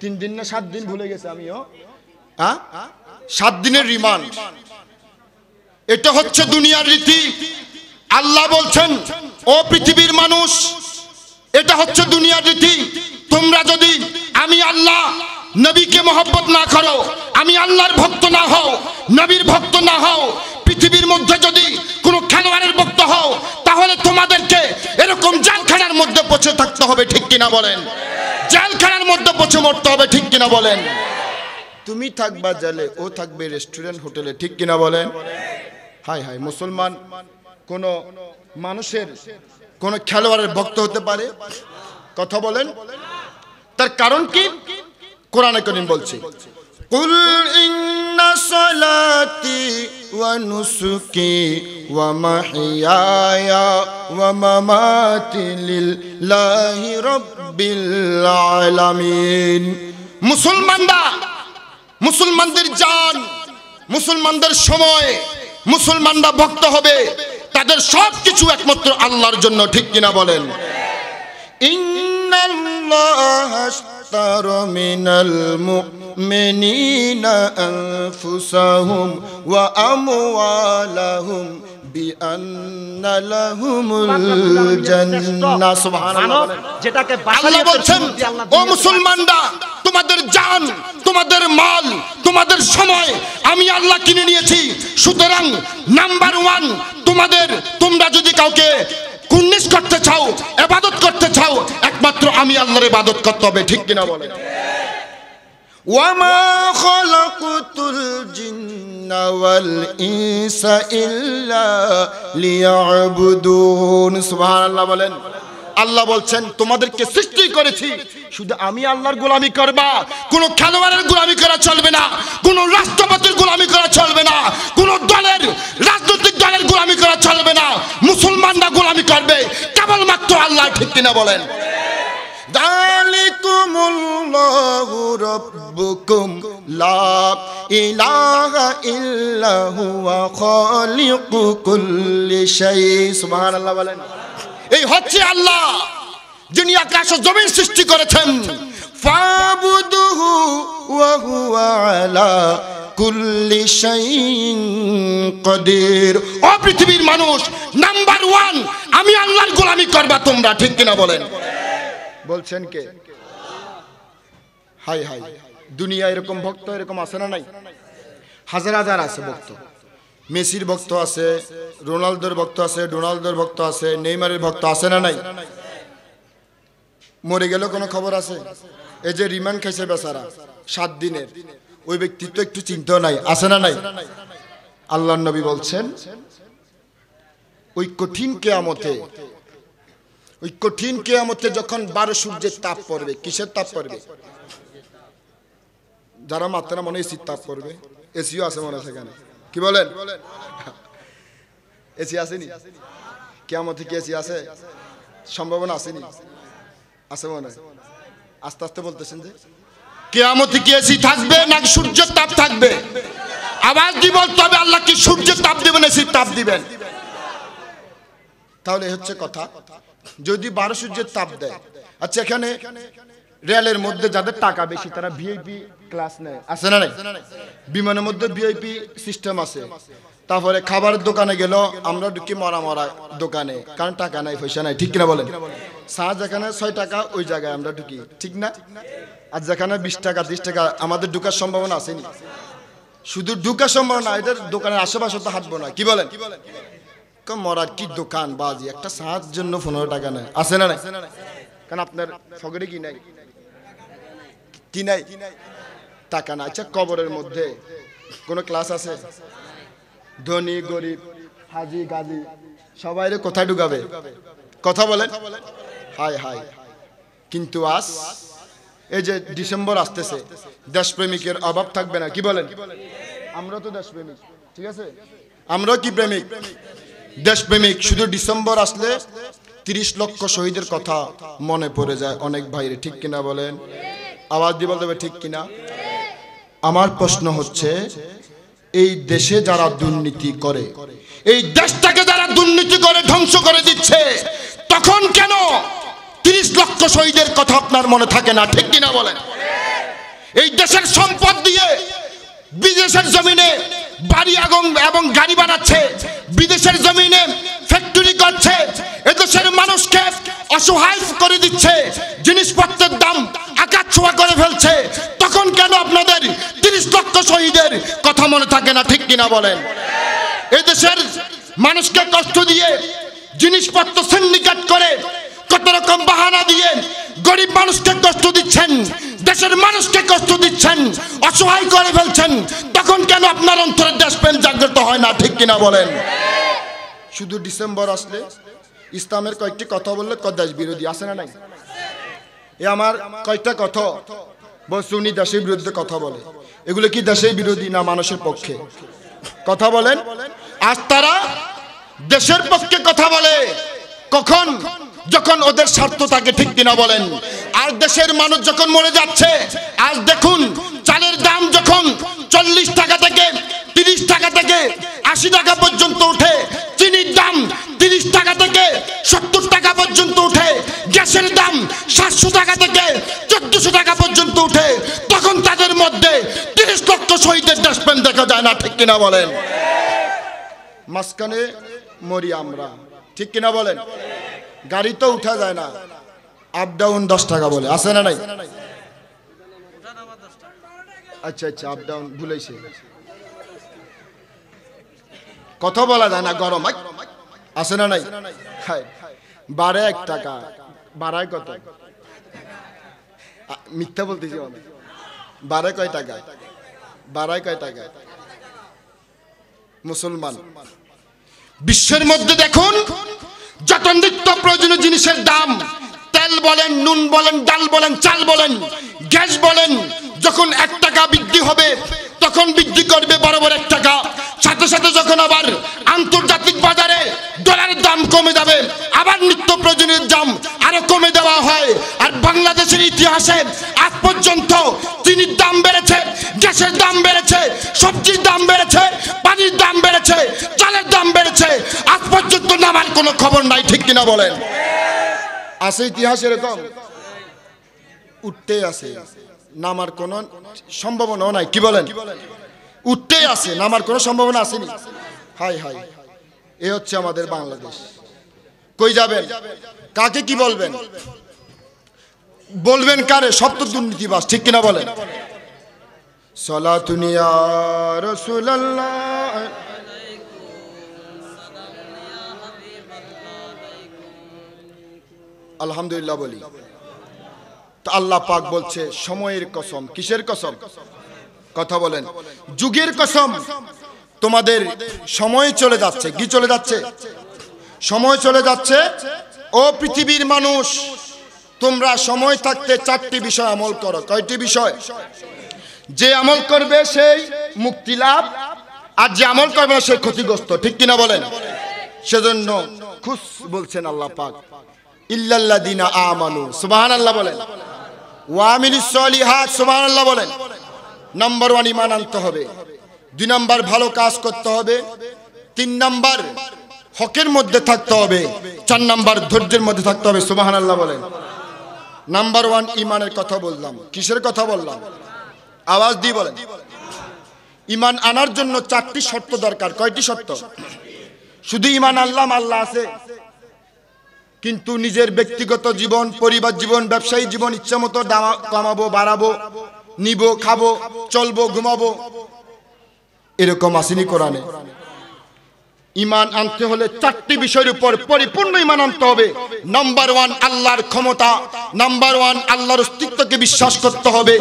3 দিন না 7 দিন, ভুলে গেছে আমিও। 7 দিনের রিমান্ড। এটা হচ্ছে দুনিয়ার রীতি। আল্লাহ বলছেন, ও পৃথিবীর মানুষ, এটা হচ্ছে দুনিয়ার রীতি। তোমরা যদি আমি আল্লাহ নবীকে মহব্বত না করো, আমি আল্লাহর ভক্ত না হও, নবীর ভক্ত না হও, পৃথিবীর মধ্যে যদি কোনো খেলোয়াড়ের ভক্ত হও, তাহলে তোমাদেরকে এরকম জেলখানার মধ্যে পচে থাকতে হবে, ঠিক কিনা বলেন? জেলখানার মধ্যে পচে মরতে হবে, ঠিক কিনা বলেন? তুমি থাকবা জেলে, ও থাকবে রেস্টুরেন্ট হোটেলে, ঠিক কিনা বলেন? হাই হাই, মুসলমান কোন মানুষের কোন খেলোয়াড়ের ভক্ত হতে পারে? কথা বলেন। তার কারণ কি? কোরআনে কারীম বলছে, কুল ইন্না সালাতি ওয়া নুসুকি ওয়া মাহইয়ায়া ওয়া মামাতি লিল্লাহি রাব্বিল আলামিন। মুসলমানদের জান, মুসলমানদের সময়, মুসলমানরা ভক্ত হবে, তাদের সবকিছু একমাত্র আল্লাহর জন্য, ঠিক কিনা বলেন? ইন্নাল্লাহা আশতারা মিনাল মুমিনিনা আনফুসাহুম ওয়া আমওয়ালাহুম বিআন্না লাহুমুল জান্নাহ। সুবহানাল্লাহ। যেটাকে আল্লাহ বলছেন, ও মুসলমানরা, তোমাদের জান, তোমাদের মাল, তোমাদের সময় আমি আল্লাহ কিনে নিয়েছি। সুতরাং নাম্বার 1, তোমরা যদি কাউকে কুন্নিশ করতে চাও, ইবাদত করতে চাও, একমাত্র আমি আল্লাহর ইবাদত করতে হবে, ঠিক কিনা বলেন? ওয়ামা খালাকুতুল জিন্না ওয়াল ইনসা ইল্লা লিয়াবুদুন। সুবহানাল্লাহ বলেন। আল্লাহ বলছেন, তোমাদেরকে সৃষ্টি করেছি শুধু আমি আল্লাহর গোলামি করবা। কোন খেলোয়াড়ের গোলামি করা চলবে না, কোন রাষ্ট্রপতির গোলামি করা চলবে না, কোন দলের রাজনৈতিক দলের গোলামি করা চলবে না। মুসলমানরা গোলামি করবে কেবলমাত্র আল্লাহ, ঠিক কিনা বলেন? যালিকুমুল্লাহু রাব্বুকুম লা ইলাহা ইল্লা হুয়া খালিকু কুল্লি শাই। সুবহানাল্লাহ বলেন। এই হচ্ছে আল্লাহ, যিনি আকাশ ও জমিন সৃষ্টি করেছেন। ফাবুদুহু ওয়া হুয়া আলা কুল্লি শাইইন কাদির। ও পৃথিবীর মানুষ, নাম্বার 1 আমি আল্লাহর গোলামি করবা তোমরা, ঠিক কিনা বলেন? বলছেন কে? হাই হাই, দুনিয়া এরকম ভক্ত এরকম আছে না নাই? হাজার হাজার আছে ভক্ত। মেসির ভক্ত আছে, রোনালদোর ভক্ত আছে, ডোনাল্ডোর ভক্ত আছে, নেইমারের ভক্ত আছে না নাই? মরে গেল কোনো খবর আছে? এই যে রিমান্ড খাইছে বেচারা 7 দিনের, ওই ব্যক্তি তো একটু চিন্তাও নাই, আছে না নাই? আল্লাহর নবী বলছেন, ওই কঠিন কিয়ামতে যখন 12 সূর্যের তাপ পড়বে। কিসের তাপ পড়বে? যারা মাত্রা মনে এসির তাপ পড়বে। এসিও আছে মনে আছে এখানে, কি বলেন? এসি আসেনি? কিয়ামতে কি এসি আছে? সম্ভাবনা আসেনি? আছে মনে? আস্তে আস্তে বলতেছেন যে কিয়ামতে কি এসি থাকবে না সূর্যের তাপ থাকবে? আওয়াজ দিয়ে বলতে হবে, আল্লাহ কি সূর্যের তাপ দিবেন, এসির তাপ দিবেন? তাহলে হচ্ছে কথা, যদি 12 সূর্যের তাপ দেয়। আচ্ছা, এখানে রেলের মধ্যে যাদের টাকা বেশি তারা ভিআইপি ক্লাস নেয়, আছে না নাই? বিমানের মধ্যে ভিআইপি সিস্টেম আছে। তারপরে খাবারের দোকানে গেল, আমরা ঢুকি মরা দোকানে, কারণ টাকা নাই, পয়সা নাই, ঠিক কিনা বলেন? চা যেখানে 6 টাকা ওই জায়গায় আমরা ঢুকি, ঠিক না? আর যেখানে 20 টাকা 30 টাকা আমাদের ঢুকার সম্ভাবনা আসেনি? শুধু ঢুকার সম্ভাবনা, এটার দোকানের আশেপাশে তো হাঁটবো না, কি বলেন? মরার কি দোকান বাজি, একটা চার জন্য 15 টাকা নেয়, আছে না নাই? কারণ আপনার ফগরে কি নাই? কি নাই? টাকা না। আচ্ছা, কবরের মধ্যে কোন ক্লাস আছে? ধনী গরিব হাজি গাজি সবাই কোথায় ঢুকাবে? কথা বলেন। হাই হাই, কিন্তু আজ এই যে ডিসেম্বর আসতেছে, দেশপ্রেমিকের অভাব থাকবে না, কি বলেন? আমরা তো দেশপ্রেমিক, ঠিক আছে, আমরা কি প্রেমিক, দেশপ্রেমিক। শুধু ডিসেম্বর আসলে 30 লক্ষ শহীদের কথা মনে পড়ে যায় অনেক ভাইরে, ঠিক কিনা বলেন? আওয়াজ দিয়ে বলতে হবে ঠিক কিনা? আমার প্রশ্ন হচ্ছে, এই দেশে যারা দুর্নীতি করে, এই দেশটাকে যারা দুর্নীতি করে ধ্বংস করে দিচ্ছে, তখন কেন 30 লক্ষ শহীদের কথা আপনার মনে থাকে না, ঠিক কিনা বলেন? এই দেশের সম্পদ দিয়ে বিদেশের জমিনে বাড়ি এবং গাড়ি বানাচ্ছে, বিদেশের জমিনে ফ্যাক্টরি করছে, এদেশের মানুষকে অসহায় করে দিচ্ছে, জিনিসপত্রের দাম আকাশ ছোঁয়া করে ফেলছে, তখন কেন আপনাদের 30 লক্ষ শহীদের কথা মনে থাকে না, ঠিক কিনা বলেন? এদেশের মানুষকে কষ্ট দিয়ে জিনিসপত্র সিন্ডিকেট করে কত রকম বাহানা দিয়ে গরিব মানুষকে কষ্ট দিচ্ছেন, দেশের মানুষকে কষ্ট দিচ্ছেন, অসহায় করে ফেলছেন, তখন কেন আপনার অন্তরে দেশপ্রেম জাগ্রত হয় না, ঠিক কিনা বলেন? শুধু ডিসেম্বর আসলে ইসলামের কয়েকটি কথা বললে দেশ বিরোধী আছে না নাই? এ আমার কয়েকটা কথা বলছে, উনি দেশের বিরুদ্ধে কথা বলে, এগুলো কি দেশের বিরোধী না মানুষের পক্ষে? কথা বলেন। আজ তারা দেশের পক্ষে কথা বলে কখন? যখন ওদের স্বার্থ থাকে, ঠিক কিনা বলেন? আর দেশের মানুষ যখন মরে যাচ্ছে, আজ দেখুন চালের দাম যখন 40 টাকা থেকে 30 টাকা থেকে 80 টাকা পর্যন্ত উঠে, চিনির দাম 30 টাকা থেকে 70 টাকা পর্যন্ত উঠে, গ্যাসের দাম 700 টাকা থেকে 1400 টাকা পর্যন্ত উঠে, তখন তাদের মধ্যে 30 লক্ষ শহীদের দেশপ্রেম দেখা যায় না, ঠিক কিনা বলেন? মাঝখানে মরি আমরা, ঠিক কিনা বলেন? গাড়ি তো উঠা যায় না, আপ ডাউন 10 টাকা বলে, আছে না নাই? আচ্ছা আচ্ছা, আপ ডাউন ভুলেছে, কথা বলা যায় না, গরম আছে না নাই? বাড়ে 1 টাকা, বাড়ায় কত? মিথ্যা বলতেছি, বাড়ে কয় টাকা? বাড়ায় কয় টাকা? মুসলমান বিশ্বের মধ্যে দেখুন যত নিত্য প্রয়োজনীয় জিনিসের দাম, তেল বলেন, নুন বলেন, ডাল বলেন, চাল বলেন, গ্যাস বলেন, যখন 1 টাকা বৃদ্ধি হবে তখন বৃদ্ধি করবে বরাবর 1 টাকা, সাথে সাথে যখন আবার আন্তর্জাতিক বাজারে ডলারের দাম কমে যাবে, আবার নিত্য প্রয়োজনীয় দাম আরো কমে দেওয়া হয়। আর বাংলাদেশের ইতিহাসে আজ পর্যন্ত চিনির দাম বেড়েছে, গ্যাসের দাম বেড়েছে, সবজির দাম বেড়েছে, পানির দাম বেড়েছে, চালের দাম বেড়েছে, আজ পর্যন্ত নামার কোনো খবর নাই, ঠিক কিনা বলেন? আছে ইতিহাস এরকম? উঠতে আছে, নামার কোনো সম্ভাবনাও নাই, কি বলেন? উঠতে আছে, নামার কোনো সম্ভাবনা আসেনি। হাই হাই, এ হচ্ছে আমাদের বাংলাদেশ। কই যাবেন? কাকে কি বলবেন? বলবেন কারে? সব তো দুর্নীতিবাজ, ঠিক কিনা বলেন? সালাতুন ইয়া রাসূলুল্লাহ, আলহামদুলিল্লাহ বলি। তো আল্লাহ পাক বলছে সময়ের কসম। কিসের কসম? কথা বলেন। যুগের কসম। তোমাদের সময় চলে যাচ্ছে। কি চলে যাচ্ছে? সময় চলে যাচ্ছে। ও পৃথিবীর মানুষ, তোমরা সময় থাকতে 4টি বিষয় আমল করো। কয়টি বিষয়? যে আমল করবে সেই মুক্তি লাভ, আর যে আমল করবে না সে ক্ষতিগ্রস্ত, ঠিক কিনা বলেন? সেজন্য খুশ বলছেন আল্লাহ পাক, ইল্লাল্লাযিনা আমানু, সুবহানাল্লাহ বলেন, ওয়া আমিলুস সলিহাত, সুবহানাল্লাহ বলেন। নাম্বার 1 ঈমান আনতে হবে, 2 নাম্বার ভালো কাজ করতে হবে, 3 নাম্বার হকের মধ্যে থাকতে হবে, 4 নাম্বার ধৈর্যের মধ্যে থাকতে হবে, সুবহানাল্লাহ বলেন। নাম্বার 1 ঈমানের কথা বললাম। কিসের কথা বললাম? আওয়াজ দিয়ে বলেন। ঈমান আনার জন্য 4টি শর্ত দরকার। কয়টি শর্ত? শুধু ঈমান আনলাম, আল্লাহ আছে, কিন্তু নিজের ব্যক্তিগত জীবন, পরিবার জীবন, ব্যবসায়ী জীবন ইচ্ছা মতো কমাবো, বাড়াবো, নিব, খাবো, চলবো, ঘুমাবো, এরকম আসেনি কোরআনে। ঈমান আনতে হলে 4টি বিষয়ের উপর পরিপূর্ণ ঈমান আনতে হবে। নাম্বার 1 আল্লাহর ক্ষমতা, নাম্বার 1 আল্লাহর অস্তিত্বকে বিশ্বাস করতে হবে,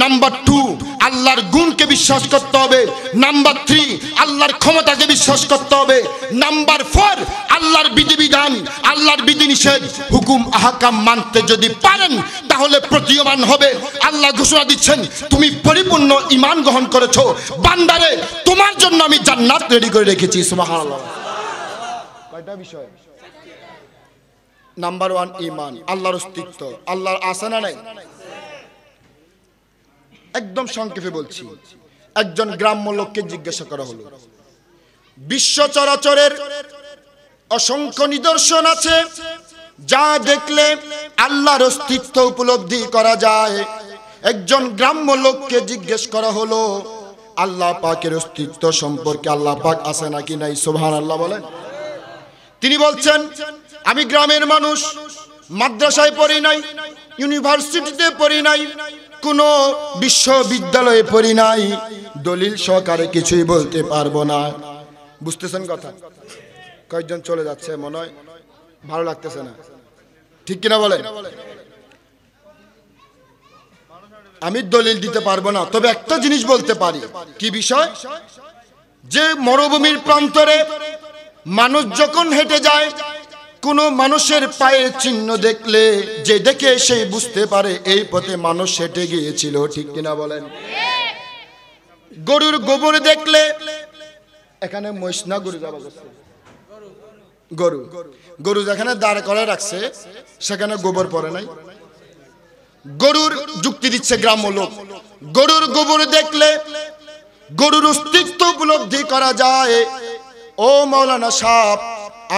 নাম্বার 2 আল্লাহর গুণকে বিশ্বাস করতে হবে, নাম্বার 3 আল্লাহর ক্ষমতাকে বিশ্বাস করতে হবে, নাম্বার 4 আল্লাহর বিধিবিধান, আল্লাহর বিধিনিষেধ, হুকুম আহকাম মানতে যদি পারেন তাহলে প্রতীয়মান হবে আল্লাহ ঘোষণা দিচ্ছেন তুমি পরিপূর্ণ ঈমান গ্রহণ করেছো, বান্দারে তোমার জন্য আমি জান্নাত রেডি করে রেখেছি। সুবহানাল্লাহ। কয়টা বিষয়? নাম্বার 1 ঈমান, আল্লাহর অস্তিত্ব, আল্লাহর আছে না নাই? একদম সংক্ষেপে বলছি। একজন গ্রাম্য লোককে জিজ্ঞাসা করা হলো, বিশ্ব চরাচরের অসংখ্য নিদর্শন আছে যা দেখলে আল্লাহর অস্তিত্ব উপলব্ধি করা যায়। একজন গ্রাম্য লোককে জিজ্ঞেস করা হলো আল্লাহ পাকের অস্তিত্ব সম্পর্কে, আল্লাহ পাক আছে নাকি নাই? সুবহানাল্লাহ বলেন। তিনি বলছেন আমি গ্রামের মানুষ, মাদ্রাসায় পড়ি নাই, ইউনিভার্সিটিতে পড়ি নাই, কোনো বিশ্ববিদ্যালয়ে পড়ি নাই, দলিল সহকারে কিছুই বলতে পারবো না। বুঝতেছেন কথা? কয়েকজন চলে যাচ্ছে মনে হয়, ভালো লাগতেছে না, ঠিক কিনা বলেন? আমি দলিল দিতে পারবো না, তবে একটা জিনিস বলতে পারি। কি বিষয়? যে মরুভূমির প্রান্তরে মানুষ যখন হেঁটে যায়, কোন মানুষের পায়ের চিহ্ন দেখলে যে দেখে সে বুঝতে পারে এই পথে মানুষ হেঁটে গিয়েছিল, ঠিক কিনা বলেন? গরুর গোবর দেখলে, এখানে মহিষ না গরু যাওয়া যাচ্ছে, গরু গরু যেখানে দাঁড় করে রাখছে সেখানে গোবর পড়ে নাই। গরুর যুক্তি দিচ্ছে গ্রাম্য লোক, গরুর গোবর দেখলে গরুর অস্তিত্ব উপলব্ধি করা যায়। ও মাওলানা সাহেব,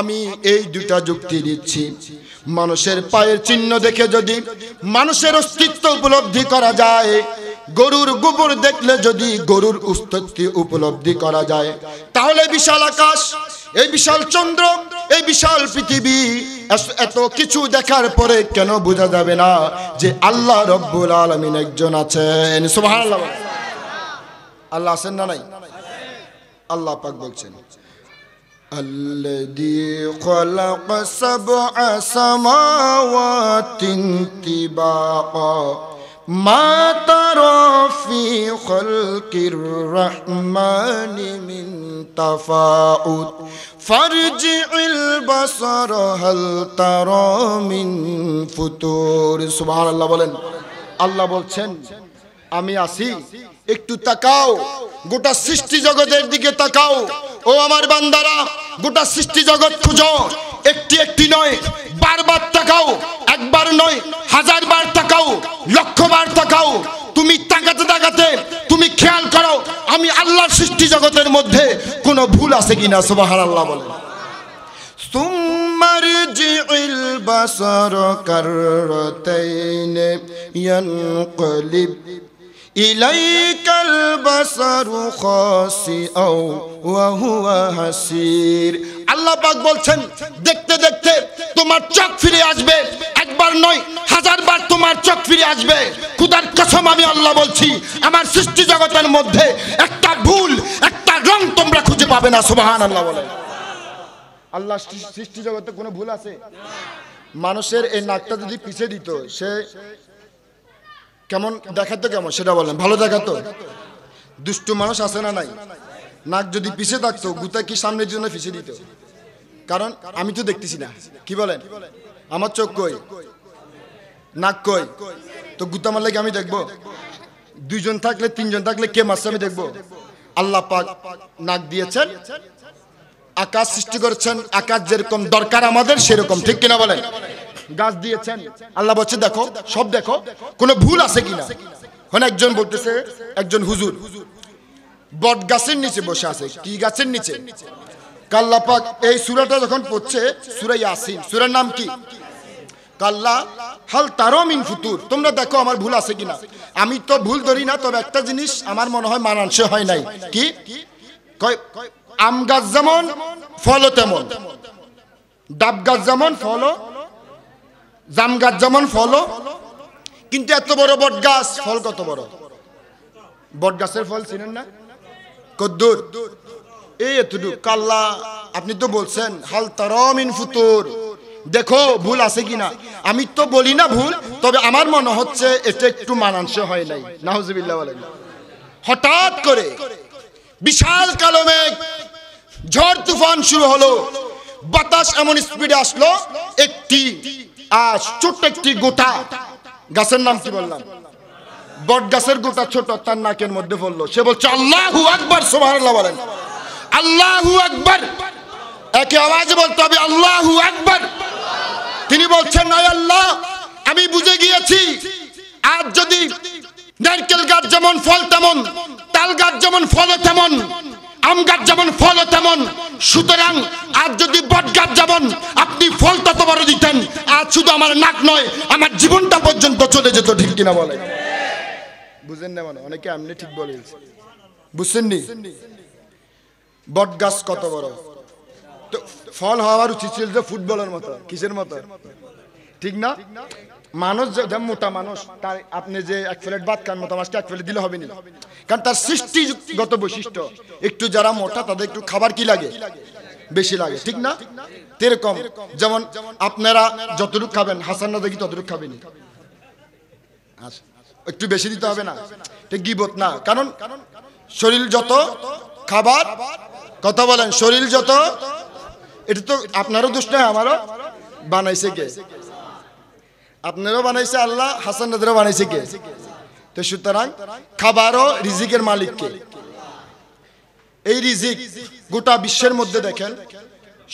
আমি এই দুটা যুক্তি দিচ্ছি। মানুষের পায়ের চিহ্ন দেখে যদি মানুষের অস্তিত্ব উপলব্ধি করা যায়, গরুর গোবর দেখলে যদি গরুর অস্তিত্ব উপলব্ধি করা যায়, তাহলে বিশাল আকাশ, এই বিশাল চন্দ্র, এই বিশাল পৃথিবী, এত কিছু দেখার পরে কেন বোঝা যাবে না যে আল্লাহ রব্বুল আলামিন একজন আছেন? সুবহানাল্লাহ। আল্লাহ আছেন না নাই? আল্লাহ পাক বলছেন الذي خلق سبع سماوات طباقا ما ترى في خلق الرحمن من تفاوت فارجع البصر هل ترى من فطور। সুবহানাল্লাহ বলেন। আল্লাহ বলছেন আমি আছি, একটু তাকাও, গোটা সৃষ্টি জগতের দিকে তাকাও। ও আমার বান্দারা, গোটা সৃষ্টি জগৎ খুঁজো, একটি একটি নয়, বারবার তাকাও, একবার নয়, 1000 বার তাকাও, 1,00,000 বার তাকাও। তুমি তাকাতে তাকাতে তুমি খেয়াল করো আমি আল্লাহর সৃষ্টি জগতের মধ্যে কোনো ভুল আছে কিনা। সুবহানাল্লাহ বলেন। সুম্মারজিউল বাসার কাররাতাইন ইয়ানকালিব ইলাইকাল বাসারু খাসিআও ওয়া হুয়া হাসির। আল্লাহ পাক বলছেন দেখতে দেখতে তোমার চোখ ফিরে আসবে, একবার নয় 1000 বার তোমার চোখ ফিরে আসবে। খোদার কসম আমি আল্লাহ বলছি, আমার সৃষ্টি জগতের মধ্যে একটা ভুল, একটা রং তোমরা খুঁজে পাবে না। সুবহানাল্লাহ বলেন। আল্লাহ সৃষ্টি জগতে কোনো ভুল আছে? মানুষের এই নাকটা যদি পিছিয়ে দিত সে কেমন দেখাতো, কেমন সেটা বলেন? ভালো দেখাতো? দুষ্টু মানুষ আছে না নাই? নাক যদি পিছিয়ে থাকতো, গুতা কি সামনের জন্য পিছিয়ে দিত? কারণ আমি তো দেখতেছি না, কি বলেন? আমার চোখ কই, নাক কই, তো গুতা মারলে কি আমি দেখবো? 2 জন থাকলে 3 জন থাকলে কে মারছে আমি দেখবো? আল্লাহ পাক নাক দিয়েছেন, আকাশ সৃষ্টি করেছেন, আকাশ যেরকম দরকার আমাদের সেরকম, ঠিক কিনা বলেন? গাছ দিয়েছেন, আল্লাহ বলছে দেখো, সব দেখো, কোনো ভুল আছে কিনা। এখন একজন বলতেছে, একজন হুজুর বট গাছের নিচে বসে আছে। কি গাছের নিচে? আল্লাহ পাক এই সূরাটা যখন পড়ছে, সূরা ইয়াসিন, সূরার নাম কি? কাল্লা হাল তারা মিন ফুতুর। তোমরা দেখো আমার ভুল আছে কিনা। আমি তো ভুল ধরি না, তবে একটা জিনিস আমার মনে হয় মানানসই হয় নাই। কি? আম গাছ যেমন ফলও তেমন, ডাব গাছ যেমন ফলও, জাম গাছ যেমন ফলও, কিন্তু এত বড় বট গাছ, ফল কত বড়? বট গাছের ফল চিনেন না? কদ্দুর, এই এতটুকু। কাল্লা আপনি তো বলছেন হাল তারা মিন ফুতুর, দেখো ভুল আছে কিনা। আমি তো বলি না ভুল, তবে আমার মনে হচ্ছে এটা একটু মানানসই হয় নাই। নাউজুবিল্লাহ বলেন। হঠাৎ করে বিশাল কালো মেঘ, ঝড় তুফান শুরু হলো, বাতাস এমন স্পিডে আসলো, একটি ছোট্ট একটি গোটা, গাছের নাম কি বললাম, বট গাছের গোটা ছোট, তার নাকের মধ্যে পড়লো। সে বলছে আল্লাহু আকবার, সুবহানাল্লাহ বলেন, আল্লাহু আকবার। একে আওয়াজে বলতে হবে আল্লাহু আকবার। তিনি বলছেন আয় আল্লাহ, আমি বুঝে গিয়েছি আজ যদি নারকেল গাছ যেমন ফল তেমন, তাল গাছ যেমন ফল তেমন, আম গাছ যেমন ফল তেমন, সুতরাং আজ যদি বট গাছ যেমন আপনি ফল তত বড় দিতেন, আজ শুধু আমার নাক নয় আমার জীবনটা পর্যন্ত চলে যেত। ঠিক কিনা বলেন? বুঝেন না? মানে অনেকে এমনি ঠিক বলে, বুঝছেননি? বট গাছ কত বড়, তো ফল হওয়ার উচিত ছিল যে ফুটবলের মতো, কিসের মতো, ঠিক না? মানুষ যে মোটা মানুষ, তার আপনি যে এক প্লেট ভাত খান, মোটা মাছটা এক প্লেট দিলে হবে না, কারণ তার সৃষ্টিগত বৈশিষ্ট্য। একটু যারা মোটা তাদের একটু খাবার কি লাগে, বেশি লাগে, ঠিক না? এরকম যেমন আপনারা যতটুকু খাবেন, হাসান না দেখি ততটুকু খাবেন, একটু বেশি দিতে হবে না, এটা গীবত না। কারণ শরীর যত খাবার, কথা বলেন, শরীর যত, এটা তো আপনারও দোষ নয়, আমারও বানাইছে কে? আপনারও বানাইছে আল্লাহ, হাসান নাদেরও বানাইছে কে? তো সুতরাং খাবারও রিজিকের মালিক কে? এই রিজিক গোটা বিশ্বের মধ্যে দেখেন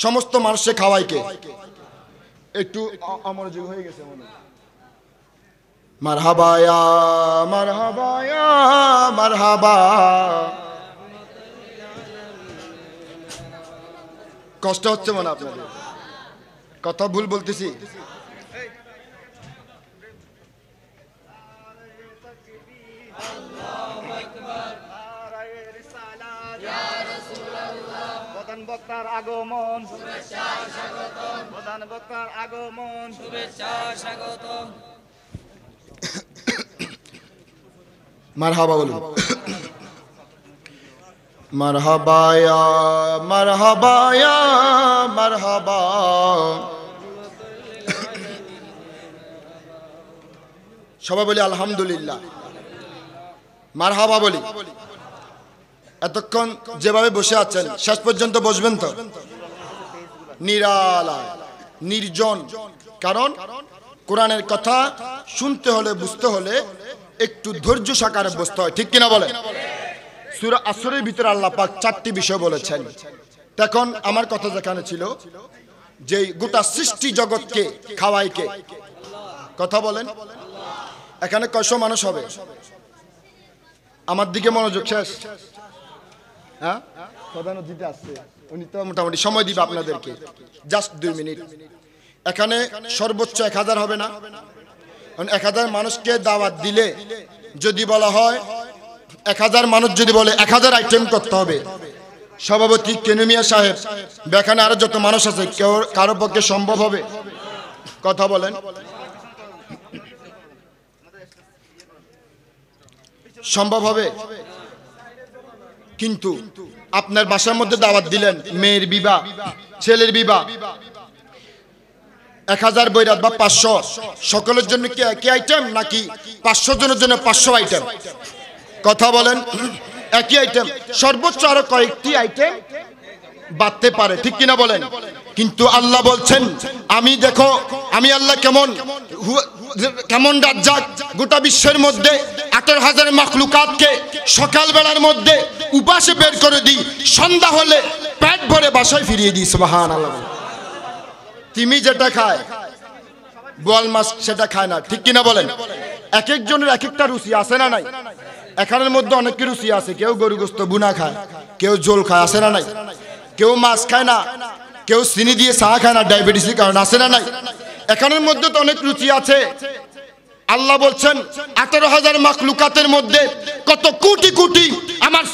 সমস্ত মানুষে খাওয়াই কে? একটু অমনোযোগ হয়ে গেছে মনে। মারহাবা ইয়া মারহাবা ইয়া মারহাবা। কষ্ট হচ্ছে মনে আপনাদের? কথা ভুল বলতেছি? প্রধান বক্তার আগমন, শুভেচ্ছা স্বাগতম। প্রধান বক্তার আগমন, শুভেচ্ছা স্বাগতম। মারহাবা বলুন। মারহাবা ইয়া মারহাবা ইয়া মারহাবা। সবাই বলি আলহামদুলিল্লাহ, মারহাবা বলি। এতক্ষণ যেভাবে বসে আছেন শেষ পর্যন্ত বসবেন তো? নিরালায়, নির্জন। কারণ কোরআনের কথা শুনতে হলে, বুঝতে হলে একটু ধৈর্য সাকারে বসতে হয়, ঠিক কিনা বলেন? সূরা আসরের ভিতরে আল্লাহ পাক 4টি বিষয় বলেছেন। তখন আমার কথা যেখানে ছিল যে গোটা সৃষ্টি জগৎকে খাওয়ায় কে? কথা বলেন। এখানে কয়শো মানুষ হবে? আমার দিকে মনোযোগ। শেষ? হ্যাঁ, প্রধান অতিথি আসছে, উনি তো মোটামুটি সময় দিবে আপনাদেরকে, জাস্ট 2 মিনিট। এখানে সর্বোচ্চ 1000 হবে না? 1000 মানুষকে দাওয়াত দিলে যদি বলা হয় 1000 মানুষ যদি বলে 1000 আইটেম করতে হবে, সভাপতি কেনুমিয়া সাহেব, এখানে আরো যত মানুষ আছে, কেউ কারো পক্ষে সম্ভব হবে? কথা বলেন। সম্ভব হবে? কিন্তু আপনার বাসার মধ্যে দাওয়াত দিলেন, মেয়ের বিবাহ, ছেলের বিবাহ, 1000 বৈরাত বা 500, সকলের জন্য কি একই আইটেম নাকি 500 জনের জন্য 500 আইটেম? কথা বলেন। একই আইটেম, সর্বোচ্চ আরো কয়েকটি আইটেম বাড়তে পারে, ঠিক কিনা বলেন? কিন্তু আল্লাহ বলছেন আমি দেখো, আমি আল্লাহ কেমন রাজ্জাক, গোটা বিশ্বের মধ্যে 18,000 মাখলুকাতকে সকাল বেলার মধ্যে উপাসে বের করে দিই, সন্ধ্যা হলে পেট ভরে বাসায় ফিরিয়ে দিই। সুবহানাল্লাহ। তিমি যেটা খায়, বোয়াল মাছ সেটা খায় না, ঠিক কিনা বলেন? এক একজনের এক একটা রুচি আছে না নাই? এখানের মধ্যে অনেকের রুচি আছে, কেউ গরু গোস্ত বুনা খায়, কেউ ঝোল খায়, আছে না নাই? কেউ মাছ খায় না, কেউ চিনি দিয়ে চা খায় না, ডায়াবেটিসের কারণে, আছে না নাই? এখানের মধ্যে তো অনেক রুচি আছে। আল্লাহ বলছেন 18,000 মাখলুকাতের মধ্যে কত কোটি কোটি আমার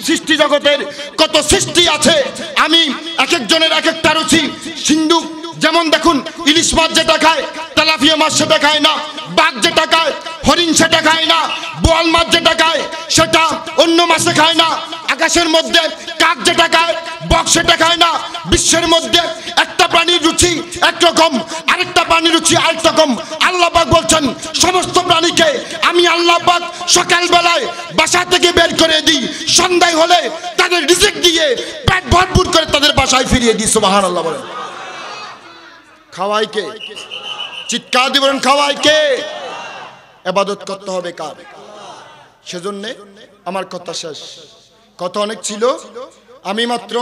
সৃষ্টি জগতের কত সৃষ্টি আছে, আমি এক একজনের এক একটা রুচি। সিন্ধু যেমন দেখুন, ইলিশ মাছ যেটা খায়, তেলাপিয়া মাছ সেটা খায় না, বাঘ যেটা খায়, হরিণ সেটা খায় না, বোয়াল মাছ যেটা খায় সেটা অন্য মাছে খায় না, আকাশের মধ্যে কাক যেটা খায়, বক সেটা খায় না, বিশ্বের মধ্যে একটা প্রাণীর রুচি একরকম, আরেকটা প্রাণীর রুচি আরেক রকম। আল্লাহ পাক বলছেন সমস্ত প্রাণীকে আমি আল্লাহ পাক সকালবেলায় বাসা থেকে বের করে দিই, সন্ধ্যায় হলে তাদের রিজিক দিয়ে পেট ভরপুর করে তাদের বাসায় ফিরিয়ে দিই। সুবহানাল্লাহ বলেন। খাওয়াই কে? চিৎকার দিয়ে বলেন খাওয়াই কে? ইবাদত করতে হবে কার? সেজন্য আমার কথা শেষ, কথা অনেক ছিল, আমি মাত্র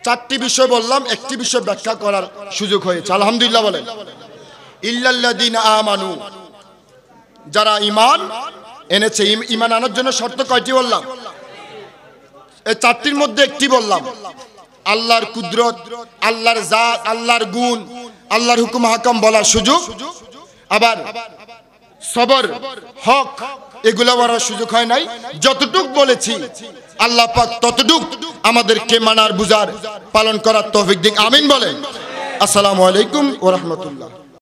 4টি বিষয় বললাম, একটি বিষয় ব্যাখ্যা করার সুযোগ হয়েছে। আলহামদুলিল্লাহ বলেন। ইল্লাল্লাযীনা আমানু, যারা ঈমান এনেছে। ঈমান আনার জন্য শর্ত কয়টি বললাম? এই 4টির মধ্যে একটি বললাম, আল্লাহর কুদরত, আল্লাহর জাত, আল্লাহর গুণ, আল্লাহর হুকুম হাকাম বলার সুযোগ। আবার সবর, হক, এগুলো বলার সুযোগ হয় নাই। যতটুক বলেছি আল্লাহ পাক ততটুক আমাদেরকে মানার বুঝার পালন করার তৌফিক দিন। আমিন বলেন। আসসালামু আলাইকুম ওয়া রাহমাতুল্লাহ।